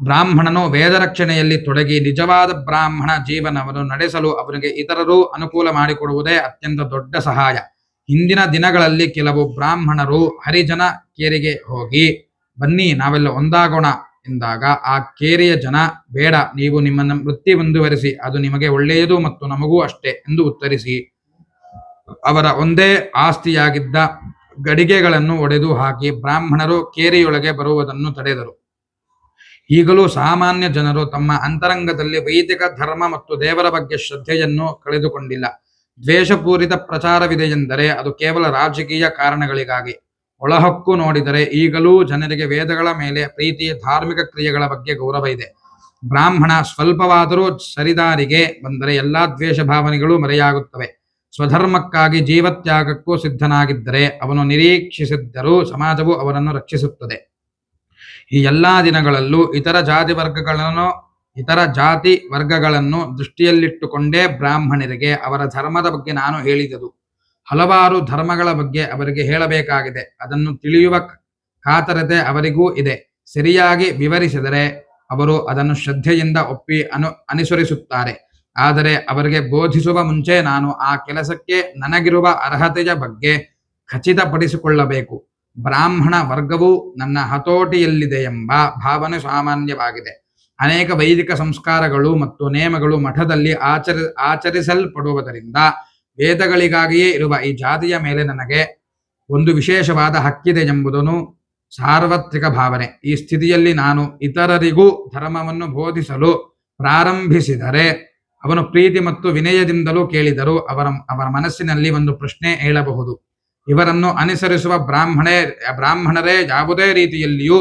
S1: ಬ್ರಾಹ್ಮಣನು ವೇದರಕ್ಷಣೆಯಲ್ಲಿ ತೊಡಗಿ ನಿಜವಾದ ಬ್ರಾಹ್ಮಣ ಜೀವನವನ್ನು ನಡೆಸಲು ಅವನಿಗೆ ಇತರರು ಅನುಕೂಲ ಮಾಡಿಕೊಡುವುದೇ ಅತ್ಯಂತ ದೊಡ್ಡ ಸಹಾಯ. ಹಿಂದಿನ ದಿನಗಳಲ್ಲಿ ಕೆಲವು ಬ್ರಾಹ್ಮಣರು ಹರಿಜನ ಕೇರಿಗೆ ಹೋಗಿ ಬನ್ನಿ ನಾವೆಲ್ಲ ಒಂದಾಗೋಣ ಎಂದಾಗ ಆ ಕೇರಿಯ ಜನ ಬೇಡ, ನೀವು ನಿಮ್ಮ ವೃತ್ತಿ ಮುಂದುವರಿಸಿ, ಅದು ನಿಮಗೆ ಒಳ್ಳೆಯದು ಮತ್ತು ನಮಗೂ ಅಷ್ಟೇ ಎಂದು ಉತ್ತರಿಸಿ ಅವರ ಒಂದೇ ಆಸ್ತಿಯಾಗಿದ್ದ ಗಡಿಗೆಗಳನ್ನು ಒಡೆದು ಹಾಕಿ ಬ್ರಾಹ್ಮಣರು ಕೇರಿಯೊಳಗೆ ಬರುವುದನ್ನು ತಡೆದರು. ಈಗಲೂ ಸಾಮಾನ್ಯ ಜನರು ತಮ್ಮ ಅಂತರಂಗದಲ್ಲಿ ವೈದಿಕ ಧರ್ಮ ಮತ್ತು ದೇವರ ಬಗ್ಗೆ ಶ್ರದ್ಧೆಯನ್ನು ಕಳೆದುಕೊಂಡಿಲ್ಲ. ದ್ವೇಷಪೂರಿತ ಪ್ರಚಾರವಿದೆಯೆಂದರೆ ಅದು ಕೇವಲ ರಾಜಕೀಯ ಕಾರಣಗಳಿಗಾಗಿ. ಒಳಹೊಕ್ಕು ನೋಡಿದರೆ ಈಗಲೂ ಜನರಿಗೆ ವೇದಗಳ ಮೇಲೆ ಪ್ರೀತಿ, ಧಾರ್ಮಿಕ ಕ್ರಿಯೆಗಳ ಬಗ್ಗೆ ಗೌರವ ಇದೆ. ಬ್ರಾಹ್ಮಣ ಸ್ವಲ್ಪವಾದರೂ ಸರಿದಾರಿಗೆ ಬಂದರೆ ಎಲ್ಲಾ ದ್ವೇಷ ಭಾವನೆಗಳು ಮರೆಯಾಗುತ್ತವೆ. ಸ್ವಧರ್ಮಕ್ಕಾಗಿ ಜೀವತ್ಯಾಗಕ್ಕೂ ಸಿದ್ಧನಾಗಿದ್ದರೆ ಅವನು ನಿರೀಕ್ಷಿಸಿದ್ದರೂ ಸಮಾಜವು ಅವನನ್ನು ರಕ್ಷಿಸುತ್ತದೆ. ಈ ಎಲ್ಲಾ ದಿನಗಳಲ್ಲೂ ಇತರ ಜಾತಿ ವರ್ಗಗಳನ್ನು ದೃಷ್ಟಿಯಲ್ಲಿಟ್ಟುಕೊಂಡೇ ಬ್ರಾಹ್ಮಣರಿಗೆ ಅವರ ಧರ್ಮದ ಬಗ್ಗೆ ನಾನು ಹೇಳಿದುದು. ಹಲವಾರು ಧರ್ಮಗಳ ಬಗ್ಗೆ ಅವರಿಗೆ ಹೇಳಬೇಕಾಗಿದೆ. ಅದನ್ನು ತಿಳಿಯುವ ಕಾತರತೆ ಅವರಿಗೂ ಇದೆ. ಸರಿಯಾಗಿ ವಿವರಿಸಿದರೆ ಅವರು ಅದನ್ನು ಶ್ರದ್ಧೆಯಿಂದ ಒಪ್ಪಿ ಅನುಸರಿಸುತ್ತಾರೆ. ಆದರೆ ಅವರಿಗೆ ಬೋಧಿಸುವ ಮುಂಚೆ ನಾನು ಆ ಕೆಲಸಕ್ಕೆ ನನಗಿರುವ ಅರ್ಹತೆಯ ಬಗ್ಗೆ ಖಚಿತಪಡಿಸಿಕೊಳ್ಳಬೇಕು. ಬ್ರಾಹ್ಮಣ ವರ್ಗವು ನನ್ನ ಹತೋಟಿಯಲ್ಲಿದೆ ಎಂಬ ಭಾವನೆ ಸಾಮಾನ್ಯವಾಗಿದೆ. ಅನೇಕ ವೈದಿಕ ಸಂಸ್ಕಾರಗಳು ಮತ್ತು ನೇಮಗಳು ಮಠದಲ್ಲಿ ಆಚರಿಸಲ್ಪಡುವುದರಿಂದ ವೇದಗಳಿಗಾಗಿಯೇ ಇರುವ ಈ ಜಾತಿಯ ಮೇಲೆ ನನಗೆ ಒಂದು ವಿಶೇಷವಾದ ಹಕ್ಕಿದೆ ಎಂಬುದನ್ನು ಸಾರ್ವತ್ರಿಕ ಭಾವನೆ. ಈ ಸ್ಥಿತಿಯಲ್ಲಿ ನಾನು ಇತರರಿಗೂ ಧರ್ಮವನ್ನು ಬೋಧಿಸಲು ಪ್ರಾರಂಭಿಸಿದರೆ ಅವನು ಪ್ರೀತಿ ಮತ್ತು ವಿನಯದಿಂದಲೂ ಕೇಳಿದರೂ ಅವರ ಮನಸ್ಸಿನಲ್ಲಿ ಒಂದು ಪ್ರಶ್ನೆ ಏಳಬಹುದು. ಇವರನ್ನು ಅನುಸರಿಸುವ ಬ್ರಾಹ್ಮಣರೇ ಯಾವುದೇ ರೀತಿಯಲ್ಲಿಯೂ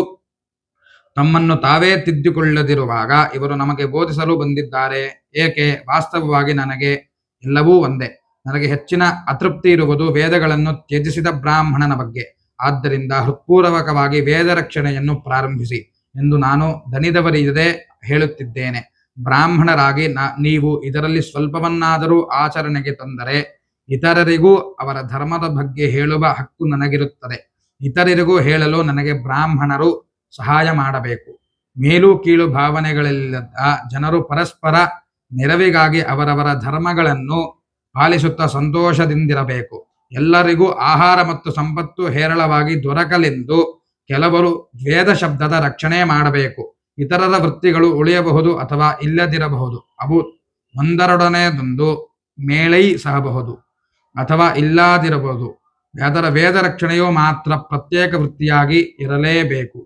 S1: ತಮ್ಮನ್ನು ತಾವೇ ತಿದ್ದಿಕೊಳ್ಳದಿರುವಾಗ ಇವರು ನಮಗೆ ಬೋಧಿಸಲು ಬಂದಿದ್ದಾರೆ ಏಕೆ? ವಾಸ್ತವವಾಗಿ ನನಗೆ ಎಲ್ಲವೂ ಒಂದೇ. ನನಗೆ ಹೆಚ್ಚಿನ ಅತೃಪ್ತಿ ಇರುವುದು ವೇದಗಳನ್ನು ತ್ಯಜಿಸಿದ ಬ್ರಾಹ್ಮಣನ ಬಗ್ಗೆ. ಆದ್ದರಿಂದ ಹೃತ್ಪೂರ್ವಕವಾಗಿ ವೇದ ರಕ್ಷಣೆಯನ್ನು ಪ್ರಾರಂಭಿಸಿ ಎಂದು ನಾನು ದಣಿದವರಿಲ್ಲದೆ ಹೇಳುತ್ತಿದ್ದೇನೆ. ಬ್ರಾಹ್ಮಣರಾಗಿ ನೀವು ಇದರಲ್ಲಿ ಸ್ವಲ್ಪವನ್ನಾದರೂ ಆಚರಣೆಗೆ ತಂದರೆ ಇತರರಿಗೂ ಅವರ ಧರ್ಮದ ಬಗ್ಗೆ ಹೇಳುವ ಹಕ್ಕು ನನಗಿರುತ್ತದೆ. ಇತರರಿಗೂ ಹೇಳಲು ನನಗೆ ಬ್ರಾಹ್ಮಣರು ಸಹಾಯ ಮಾಡಬೇಕು. ಮೇಲು ಕೀಳು ಭಾವನೆಗಳಿಲ್ಲದ ಜನರು ಪರಸ್ಪರ ನೆರವಿಗಾಗಿ ಅವರವರ ಧರ್ಮಗಳನ್ನು ಪಾಲಿಸುತ್ತಾ ಸಂತೋಷದಿಂದಿರಬೇಕು. ಎಲ್ಲರಿಗೂ ಆಹಾರ ಮತ್ತು ಸಂಪತ್ತು ಹೇರಳವಾಗಿ ದೊರಕಲೆಂದು ಕೆಲವರು ವೇದ ಶಬ್ದದ ರಕ್ಷಣೆ ಮಾಡಬೇಕು. ಇತರರ ವೃತ್ತಿಗಳು ಉಳಿಯಬಹುದು ಅಥವಾ ಇಲ್ಲದಿರಬಹುದು. ಅವು ಒಂದರೊಡನೆಯದೊಂದು ಮೇಳೈ ಸಹಬಹುದು ಅಥವಾ ಇಲ್ಲದಿರಬಹುದು. ಅದರ ವೇದ ರಕ್ಷಣೆಯು ಮಾತ್ರ ಪ್ರತ್ಯೇಕ ವೃತ್ತಿಯಾಗಿ ಇರಲೇಬೇಕು.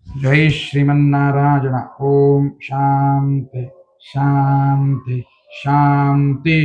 S1: ಜೈ ಶ್ರೀಮನ್ನಾರಾಯಣ. ಓಂ ಶಾಂತಿ ಶಾಂತಿ ಶಾಂತಿ.